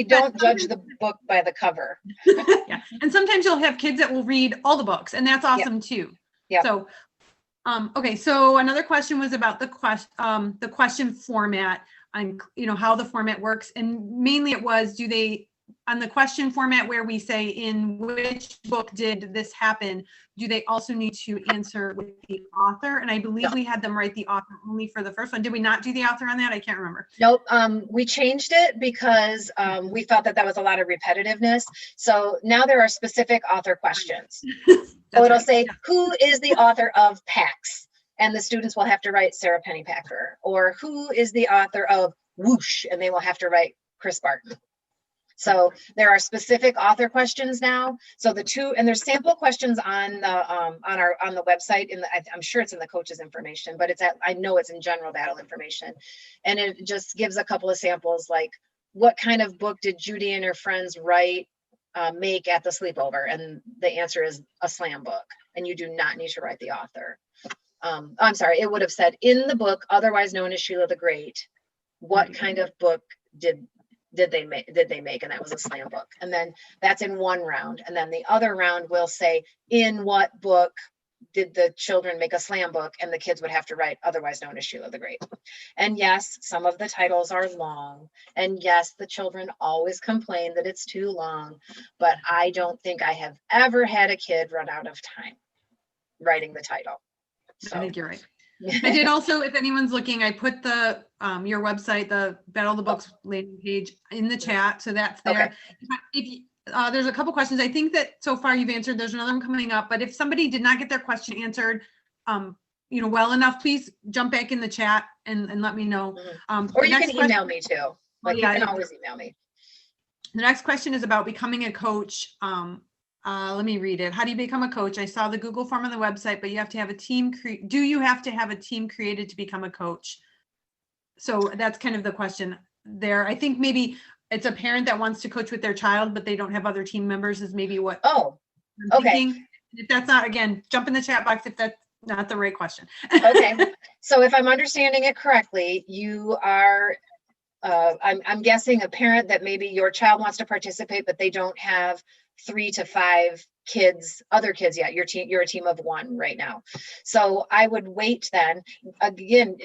don't judge the book by the cover. Yeah, and sometimes you'll have kids that will read all the books, and that's awesome too. Yeah. So, okay. So another question was about the question format. on, how the format works. And mainly it was, do they, on the question format where we say in which book did this happen, do they also need to answer with the author? And I believe we had them write the author only for the first one. Did we not do the author on that? I can't remember. Nope. We changed it because we felt that was a lot of repetitiveness. So now there are specific author questions. So it'll say, who is the author of Pax? And the students will have to write Sarah Pennypacker. Or who is the author of Whoosh? And they will have to write Chris Barton. So there are specific author questions now. So and there's sample questions on the website. I'm sure it's in the coaches information, but I know it's in general battle information, and it just gives a couple of samples, like what kind of book did Judy and her friends make at the sleepover, and the answer is a slam book, and you do not need to write the author. I'm sorry, it would have said in the book, otherwise known as Sheila the Great, what kind of book did they make, and that was a slam book. And then that's in one round, and then the other round will say, in what book did the children make a slam book, and the kids would have to write otherwise known as Sheila the Great. And yes, some of the titles are long, and yes, the children always complain that it's too long, but I don't think I have ever had a kid run out of time writing the title. So I think you're right. I did also, if anyone's looking, I put the your website, the Battle of the Books landing page in the chat, so that's there. Okay. If there's a couple questions, I think that so far you've answered. There's another one coming up, but if somebody did not get their question answered, well enough, please jump back in the chat and let me know. Or you can email me too. Like, you can always email me. The next question is about becoming a coach. Let me read it. How do you become a coach? I saw the Google form on the website, but you have to have a team. Do you have to have a team created to become a coach? So that's kind of the question there. I think maybe it's a parent that wants to coach with their child, but they don't have other team members is maybe what. Oh, I'm thinking. If that's not, again, jump in the chat box if that's not the right question. Okay. So if I'm understanding it correctly, you are, I'm guessing a parent that maybe your child wants to participate, but they don't have 3 to 5 other kids yet. You're a team of 1 right now. So I would wait then. Again,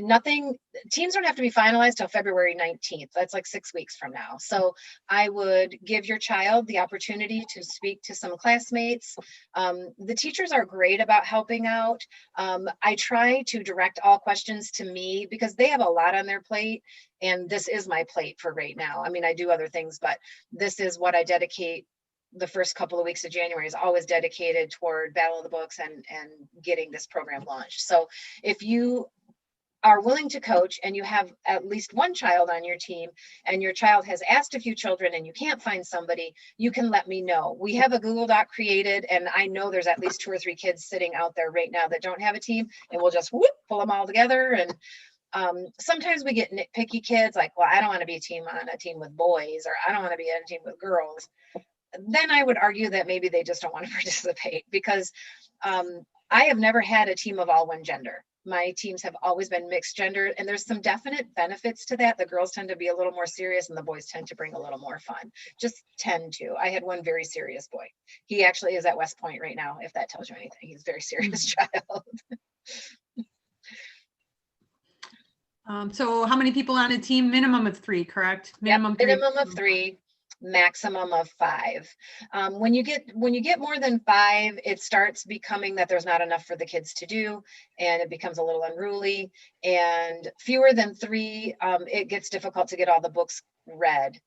teams don't have to be finalized till February 19th. That's like 6 weeks from now. So I would give your child the opportunity to speak to some classmates. The teachers are great about helping out. I try to direct all questions to me because they have a lot on their plate, and this is my plate for right now. I mean, I do other things, but this is what I dedicate. The first couple of weeks of January is always dedicated toward Battle of the Books and getting this program launched. So if you are willing to coach and you have at least one child on your team and your child has asked a few children and you can't find somebody, you can let me know. We have a Google Doc created, and I know there's at least 2 or 3 kids sitting out there right now that don't have a team, and we'll just pull them all together. And sometimes we get nitpicky kids like, well, I don't want to be on a team with boys, or I don't want to be on a team with girls. Then I would argue that maybe they just don't want to participate, because I have never had a team of all one gender. My teams have always been mixed gender, and there's some definite benefits to that. The girls tend to be a little more serious and the boys tend to bring a little more fun. Just tend to. I had one very serious boy. He actually is at West Point right now, if that tells you anything. He's a very serious child. So how many people on a team? Minimum of 3, correct? Minimum of 3. Maximum of 5. When you get more than 5, it starts becoming that there's not enough for the kids to do, and it becomes a little unruly. And fewer than 3, it gets difficult to get all the books read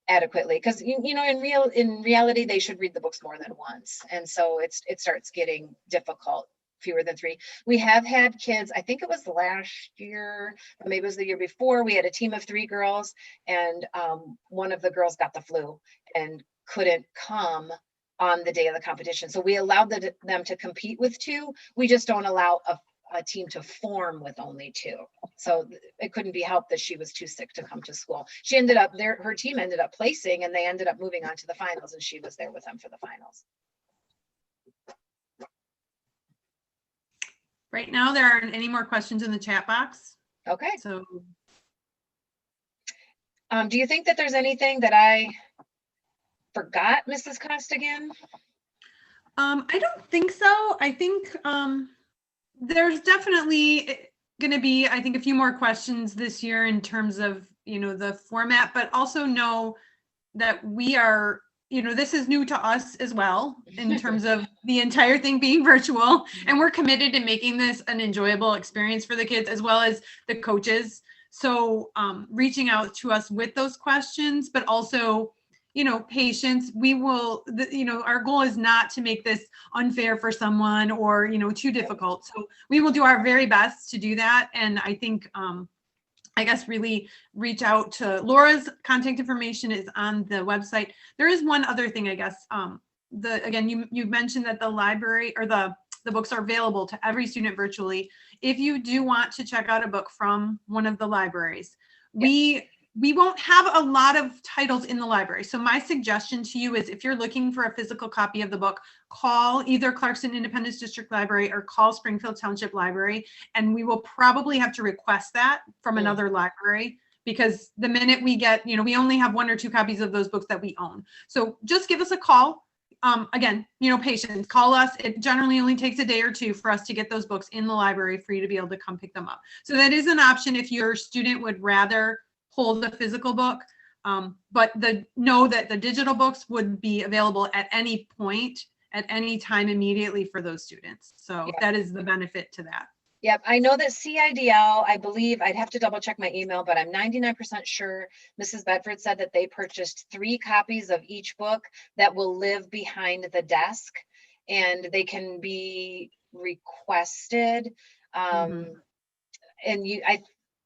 adequately, because in reality they should read the books more than once, and so it starts getting difficult. Fewer than 3. We have had kids, I think it was last year, or maybe it was the year before, we had a team of 3 girls, and one of the girls got the flu and couldn't come on the day of the competition. So we allowed them to compete with 2. We just don't allow a team to form with only 2. So it couldn't be helped that she was too sick to come to school. She ended up there, her team ended up placing, and they ended up moving on to the finals, and she was there with them for the finals. Right now, there aren't any more questions in the chat box. Okay. So, do you think that there's anything that I forgot, Mrs. Costigan? I don't think so. I think there's definitely, going to be, I think, a few more questions this year in terms of, the format, but also know that we are, this is new to us as well in terms of the entire thing being virtual. And we're committed to making this an enjoyable experience for the kids as well as the coaches. So reaching out to us with those questions, but also, patience. We will, our goal is not to make this unfair for someone or, too difficult. So we will do our very best to do that. And I think, I guess really reach out to Laura's contact information is on the website. There is one other thing, I guess. Again, you mentioned that the library or the books are available to every student virtually. If you do want to check out a book from one of the libraries, we won't have a lot of titles in the library. So my suggestion to you is if you're looking for a physical copy of the book, call either Clarkston Independence District Library or call Springfield Township Library. And we will probably have to request that from another library because the minute we get, we only have 1 or 2 copies of those books that we own. So just give us a call. Again, patience, call us. It generally only takes a day or 2 for us to get those books in the library for you to be able to come pick them up. So that is an option if your student would rather hold a physical book, but know that the digital books would be available at any point, at any time immediately for those students. So that is the benefit to that. Yep, I know that CIDL, I believe, I'd have to double check my email, but I'm 99% sure Mrs. Bedford said that they purchased 3 copies of each book that will live behind the desk and they can be requested. And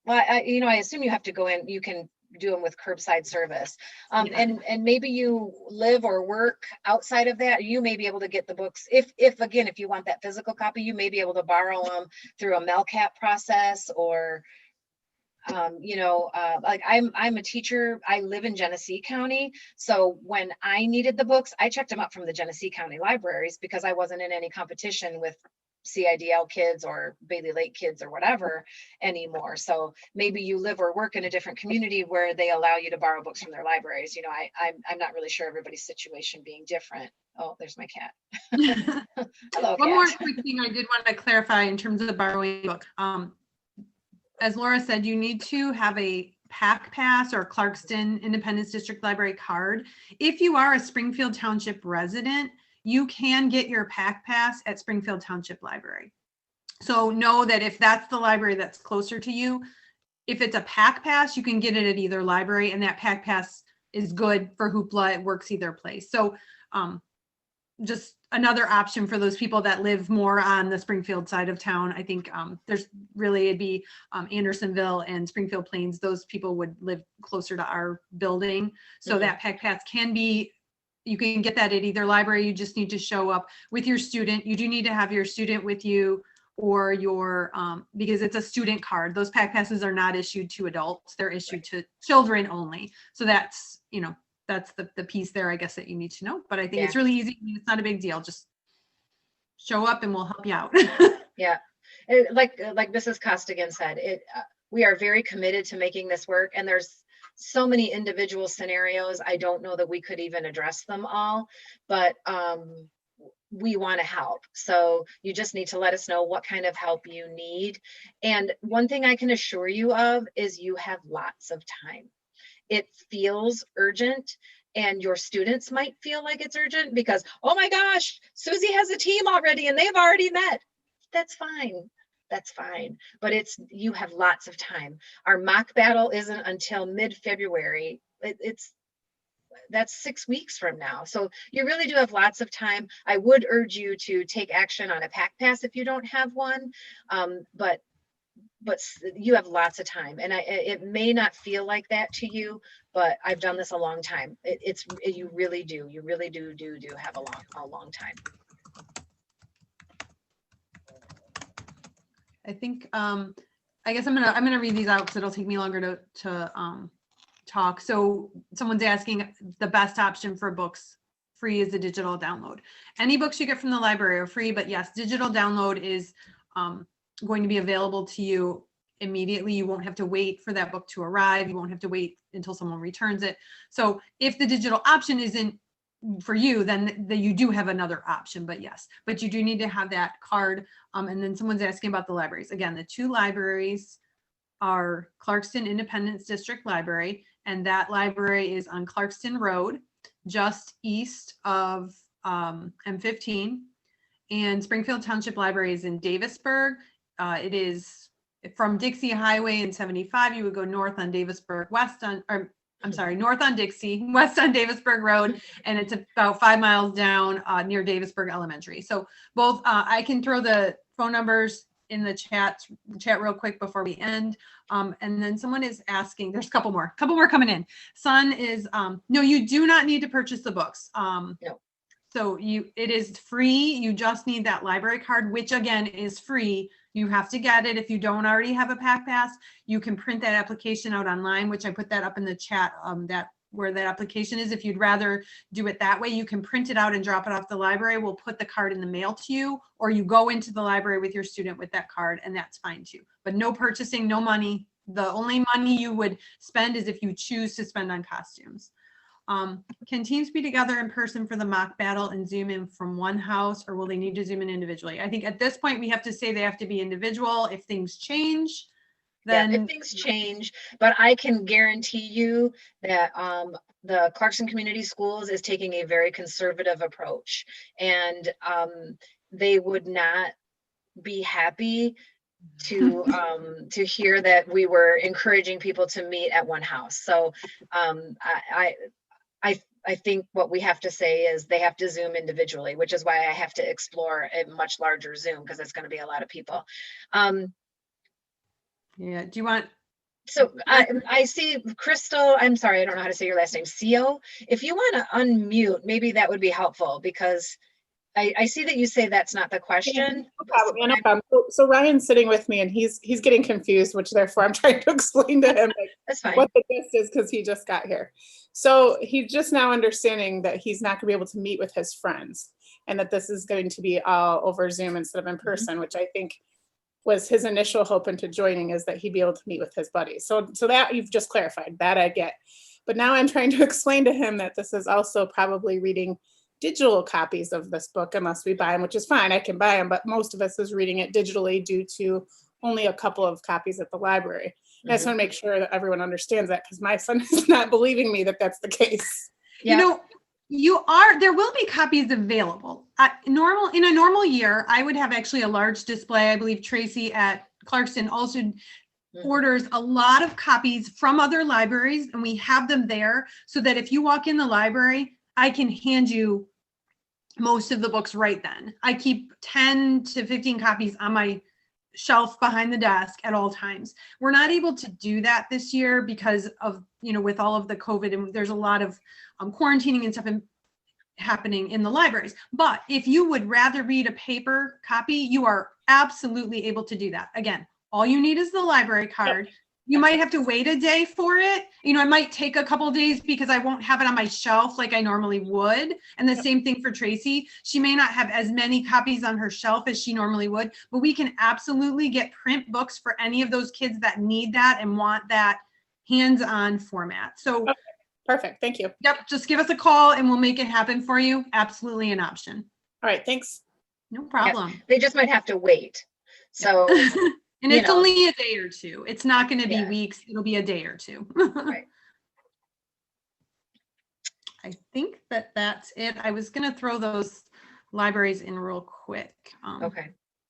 I assume you have to go in, you can do them with curbside service. And maybe you live or work outside of that, you may be able to get the books. If you want that physical copy, you may be able to borrow them through a MELCAT process or, like I'm a teacher, I live in Genesee County. So when I needed the books, I checked them up from the Genesee County libraries because I wasn't in any competition with CIDL kids or Bailey Lake kids or whatever anymore. So maybe you live or work in a different community where they allow you to borrow books from their libraries. I'm not really sure everybody's situation being different. Oh, there's my cat. Hello, One cat. more quick thing I did want to clarify in terms of borrowing a book. As Laura said, you need to have a PAC Pass or Clarkston Independence District Library card. If you are a Springfield Township resident, you can get your PAC Pass at Springfield Township Library. So know that if that's the library that's closer to you, if it's a PAC Pass, you can get it at either library, and that PAC Pass is good for Hoopla. It works either place. So just another option for those people that live more on the Springfield side of town. I think it'd be Andersonville and Springfield Plains. Those people would live closer to our building. So that PAC Pass you can get that at either library. You just need to show up with your student. You do need to have your student with you or your, because it's a student card. Those PAC Passes are not issued to adults. They're issued to children only. So that's, that's the piece there, I guess, that you need to know. But I think it's really easy. It's not a big deal. Just show up and we'll help you out. Yeah. Like Mrs. Costigan said, we are very committed to making this work. And there's so many individual scenarios. I don't know that we could even address them all, but we want to help. So you just need to let us know what kind of help you need. And one thing I can assure you of is you have lots of time. It feels urgent, and your students might feel like it's urgent because, oh my gosh, Susie has a team already and they've already met. That's fine. That's fine. But you have lots of time. Our mock battle isn't until mid-February. That's 6 weeks from now. So you really do have lots of time. I would urge you to take action on a PAC Pass if you don't have one. But you have lots of time, and it may not feel like that to you, but I've done this a long time. You really do have a long time. I think I guess I'm gonna read these out because it'll take me longer to talk. So someone's asking the best option for books free is the digital download. Any books you get from the library are free, but yes, digital download is going to be available to you immediately. You won't have to wait for that book to arrive. You won't have to wait until someone returns it. So if the digital option isn't for you, then you do have another option, but yes, but you do need to have that card. And then someone's asking about the libraries. Again, the 2 libraries are Clarkston Independence District Library, and that library is on Clarkston Road, just east of M15. And Springfield Township Library is in Davisburg. It is from Dixie Highway and 75. You would go north on Davisburg, north on Dixie, west on Davisburg Road, and it's about 5 miles down near Davisburg Elementary. So both, I can throw the phone numbers in the chat real quick before we end. And then someone is asking, there's a couple more coming in. Son is, no, you do not need to purchase the books. No. So it is free. You just need that library card, which again is free. You have to get it. If you don't already have a pack pass, you can print that application out online, which I put that up in the chat, where that application is. If you'd rather do it that way, you can print it out and drop it off the library. We'll put the card in the mail to you, or you go into the library with your student with that card, and that's fine too. But no purchasing, no money. The only money you would spend is if you choose to spend on costumes. Can teams be together in person for the mock battle and Zoom in from one house, or will they need to Zoom in individually? I think at this point we have to say they have to be individual. If things change, then if things change, but I can guarantee you that the Clarkston Community Schools is taking a very conservative approach, and they would not be happy to hear that we were encouraging people to meet at one house. So I think what we have to say is they have to Zoom individually, which is why I have to explore a much larger Zoom, because it's going to be a lot of people. Yeah, do you want? So I see Crystal, I'm sorry, I don't know how to say your last name, Cio. If you want to unmute, maybe that would be helpful, because I see that you say that's not the question. Yeah, no problem. Yeah, no problem. So Ryan's sitting with me, and he's getting confused, which therefore I'm trying to explain to him That's fine. what the gist is, because he just got here. So he's just now understanding that he's not going to be able to meet with his friends, and that this is going to be all over Zoom instead of in person, which I think was his initial hope into joining, is that he'd be able to meet with his buddies. So that you've just clarified, that I get. But now I'm trying to explain to him that this is also probably reading digital copies of this book, unless we buy them, which is fine, I can buy them, but most of us is reading it digitally due to only a couple of copies at the library. I just want to make sure that everyone understands that, because my son is not believing me that that's the case. Yeah. You know, there will be copies available. In a normal year, I would have actually a large display. I believe Tracy at Clarkston also orders a lot of copies from other libraries, and we have them there so that if you walk in the library, I can hand you most of the books right then. I keep 10 to 15 copies on my shelf behind the desk at all times. We're not able to do that this year because of, with all of the COVID, and there's a lot of quarantining and stuff happening in the libraries. But if you would rather read a paper copy, you are absolutely able to do that. Again, all you need is the library card. You might have to wait a day for it. It might take a couple of days because I won't have it on my shelf like I normally would. And the same thing for Tracy. She may not have as many copies on her shelf as she normally would, but we can absolutely get print books for any of those kids that need that and want that hands-on format. So okay, perfect. Thank you. Yep. Just give us a call and we'll make it happen for you. Absolutely an option. All right. Thanks. No problem. Yeah, they just might have to wait. So and it's only a day or two. It's not going to be Yeah. weeks. It'll be a day or two. Right. I think that's it. I was going to throw those libraries in real quick. Okay.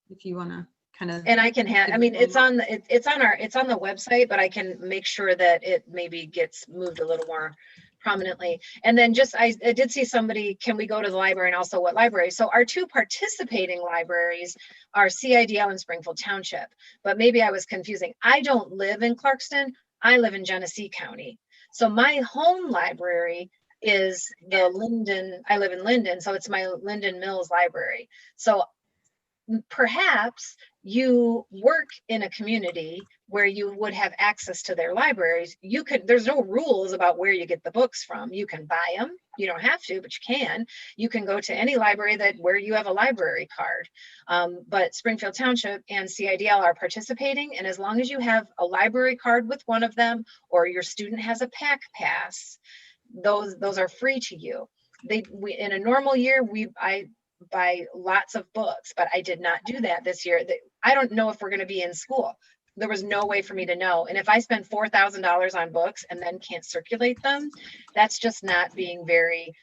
If you want to kind of. And I can have, it's on the website, but I can make sure that it maybe gets moved a little more prominently. And then I did see somebody, can we go to the library, and also what library? So our 2 participating libraries are CIDL and Springfield Township, but maybe I was confusing. I don't live in Clarkston. I live in Genesee County. So my home library is I live in Linden. So it's my Linden Mills library. So perhaps you work in a community where you would have access to their libraries. There's no rules about where you get the books from. You can buy them. You don't have to, but you can. You can go to any library where you have a library card. But Springfield Township and CIDL are participating. And as long as you have a library card with one of them, or your student has a pack pass, those are free to you. in a normal year, I buy lots of books, but I did not do that this year. I don't know if we're going to be in school. There was no way for me to know. And if I spend $4,000 on books and then can't circulate them, that's just not being very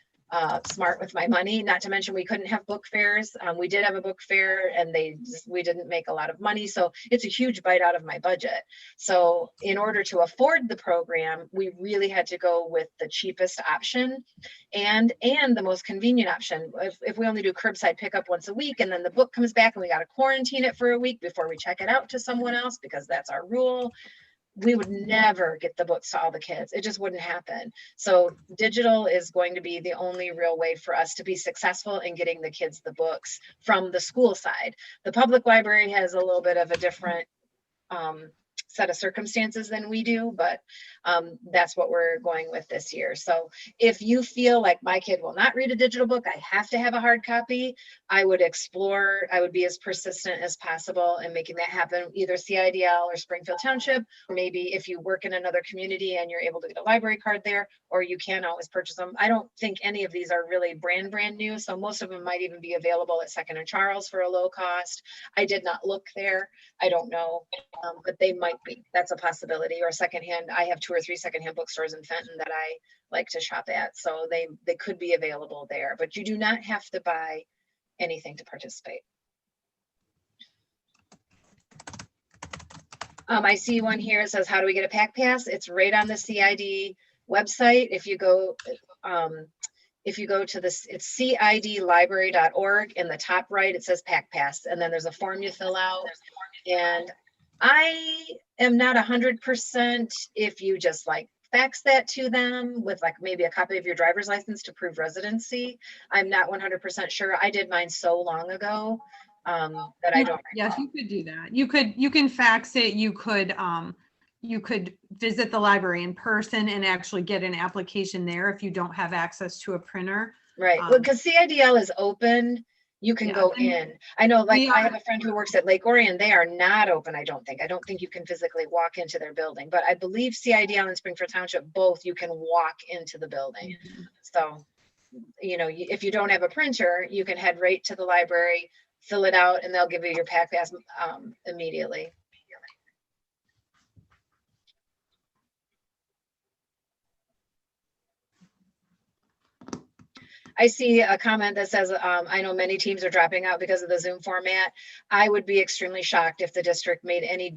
smart with my money. Not to mention we couldn't have book fairs. We did have a book fair and we didn't make a lot of money. So it's a huge bite out of my budget. So in order to afford the program, we really had to go with the cheapest option and the most convenient option. If we only do curbside pickup once a week and then the book comes back and we got to quarantine it for a week before we check it out to someone else because that's our rule, we would never get the books to all the kids. It just wouldn't happen. So digital is going to be the only real way for us to be successful in getting the kids the books from the school side. The public library has a little bit of a different set of circumstances than we do, but that's what we're going with this year. So if you feel like my kid will not read a digital book, I have to have a hard copy, I would be as persistent as possible in making that happen, either CIDL or Springfield Township, or maybe if you work in another community and you're able to get a library card there, or you can always purchase them. I don't think any of these are really brand new, so most of them might even be available at Second and Charles for a low cost. I did not look there. I don't know, but they might be. That's a possibility. Or secondhand. I have 2 or 3 secondhand bookstores in Fenton that I like to shop at, so they could be available there. But you do not have to buy anything to participate. I see one here. It says, "How do we get a pack pass?" It's right on the CID website. If you go to this, it's cidlibrary.org. In the top right, it says pack pass, and then there's a form you fill out. And I am not 100% if you just like fax that to them with like maybe a copy of your driver's license to prove residency. I'm not 100% sure. I did mine so long ago that I don't. Yes, you could do that. You can fax it. You could visit the library in person and actually get an application there if you don't have access to a printer. Right. Well, because CIDL is open. You can go in. I know, like I have a friend who works at Lake Orion. They are not open. I don't think you can physically walk into their building, but I believe CIDL and Springfield Township, both you can walk into the building. So, you know, if you don't have a printer, you can head right to the library, fill it out, and they'll give you your pack pass immediately. I see a comment that says, I know many teams are dropping out because of the Zoom format. I would be extremely shocked if the district made any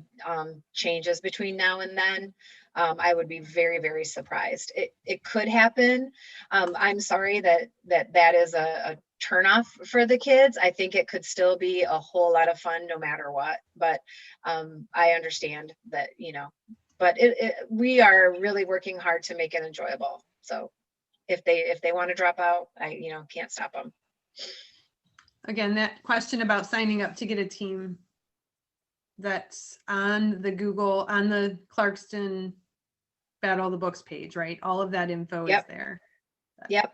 changes between now and then. I would be very, very surprised. It could happen. I'm sorry that is a turnoff for the kids. I think it could still be a whole lot of fun no matter what. But I understand that, you know, but we are really working hard to make it enjoyable. So if they want to drop out, I can't stop them. Again, that question about signing up to get a team, that's on the Clarkston Battle of the Books page, right? All of that info is there. Yep,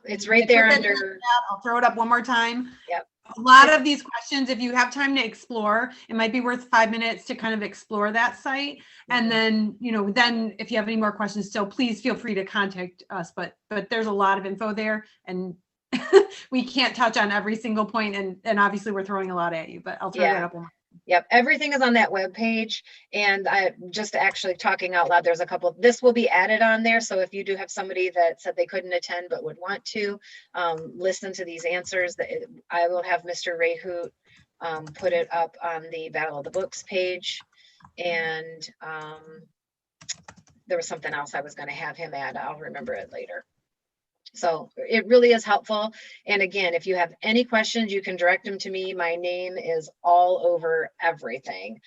it's right there under. I'll throw it up one more time. Yep. A lot of these questions, if you have time to explore, it might be worth 5 minutes to kind of explore that site. And then, then if you have any more questions still, please feel free to contact us. But there's a lot of info there, and we can't touch on every single point. And obviously we're throwing a lot at you, but I'll throw that up one more. Yep, everything is on that web page. And I just actually talking out loud, there's a couple, this will be added on there. So if you do have somebody that said they couldn't attend but would want to listen to these answers, I will have Mr. Rayhoot put it up on the Battle of the Books page. And there was something else I was going to have him add. I'll remember it later. So it really is helpful. And again, if you have any questions, you can direct them to me. My name is all over everything.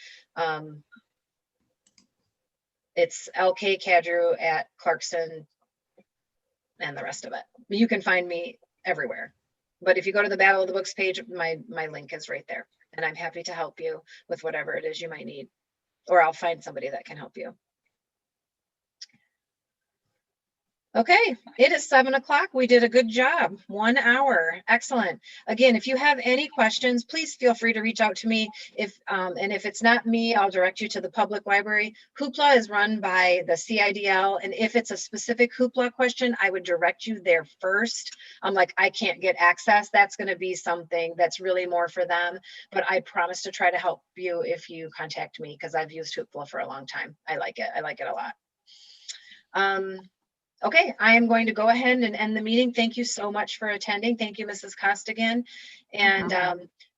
It's LK Kadru at Clarkston and the rest of it. You can find me everywhere. But if you go to the Battle of the Books page, my link is right there. And I'm happy to help you with whatever it is you might need. Or I'll find somebody that can help you. Okay, it is 7 o'clock. We did a good job. 1 hour. Excellent. Again, if you have any questions, please feel free to reach out to me. And if it's not me, I'll direct you to the public library. Hoopla is run by the CIDL. And if it's a specific Hoopla question, I would direct you there first. Like, I can't get access. That's going to be something that's really more for them. But I promise to try to help you if you contact me, because I've used Hoopla for a long time. I like it. I like it a lot. Okay, I am going to go ahead and end the meeting. Thank you so much for attending. Thank you, Mrs. Costigan. And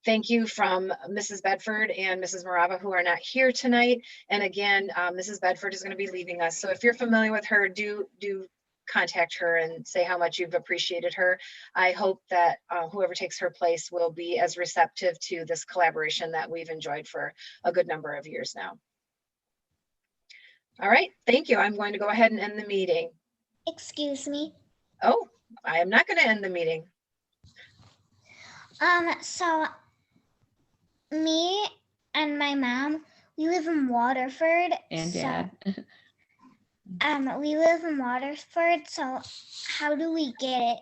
thank you from Mrs. Bedford and Mrs. Morava, who are not here tonight. And again, Mrs. Bedford is going to be leaving us. So if you're familiar with her, do contact her and say how much you've appreciated her. I hope that whoever takes her place will be as receptive to this collaboration that we've enjoyed for a good number of years now. All right, thank you. I'm going to go ahead and end the meeting. Excuse me. Oh, I am not going to end the meeting. So me and my mom, we live in Waterford. And Dad. We live in Waterford, so how do we get it?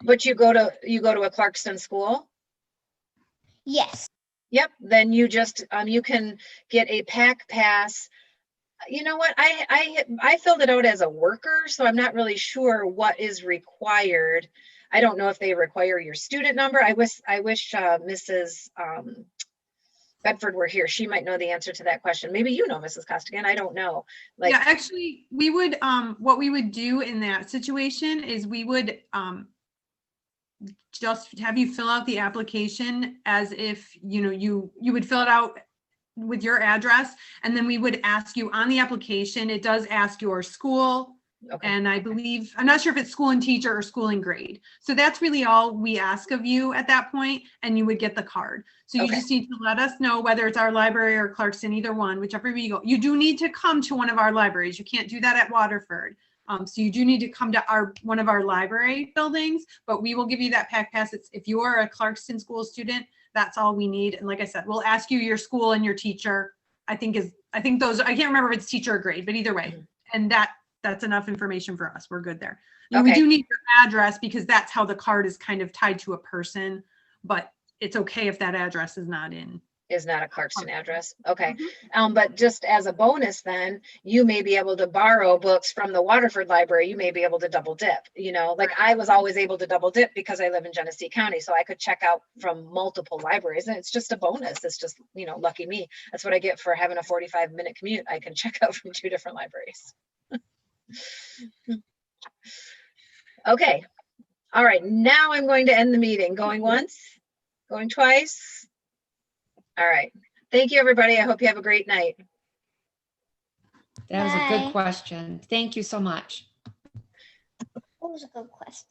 But you go to a Clarkston school? Yes. Yep, then you just you can get a pack pass. You know what? I filled it out as a worker, so I'm not really sure what is required. I don't know if they require your student number. I wish Mrs. Bedford were here. She might know the answer to that question. Maybe you know, Mrs. Costigan. I don't know. Like, yeah, actually, we would what we would do in that situation is we would just have you fill out the application as if you would fill it out with your address, and then we would ask you on the application. It does ask your school, okay. And I believe, I'm not sure if it's school and teacher or school and grade. So that's really all we ask of you at that point, and you would get the card. So you just need to let us know whether it's our library or Clarkston, either one, whichever way you go. You do need to come to one of our libraries. You can't do that at Waterford. So you do need to come to one of our library buildings, but we will give you that pack pass. If you are a Clarkston school student, that's all we need. And like I said, we'll ask you your school and your teacher. I think those, I can't remember if it's teacher or grade, but either way. And that's enough information for us. We're good there. Okay. We do need your address because that's how the card is kind of tied to a person, but it's okay if that address is not a Clarkston address. Okay. But just as a bonus, then you may be able to borrow books from the Waterford Library. You may be able to double dip, like I was always able to double dip because I live in Genesee County. So I could check out from multiple libraries, and it's just a bonus. It's just, lucky me. That's what I get for having a 45-minute commute. I can check out from 2 different libraries. Okay. All right. Now I'm going to end the meeting. Going once, going twice. All right. Thank you, everybody. I hope you have a great night. That was a good question. Thank you so much. That was a good question.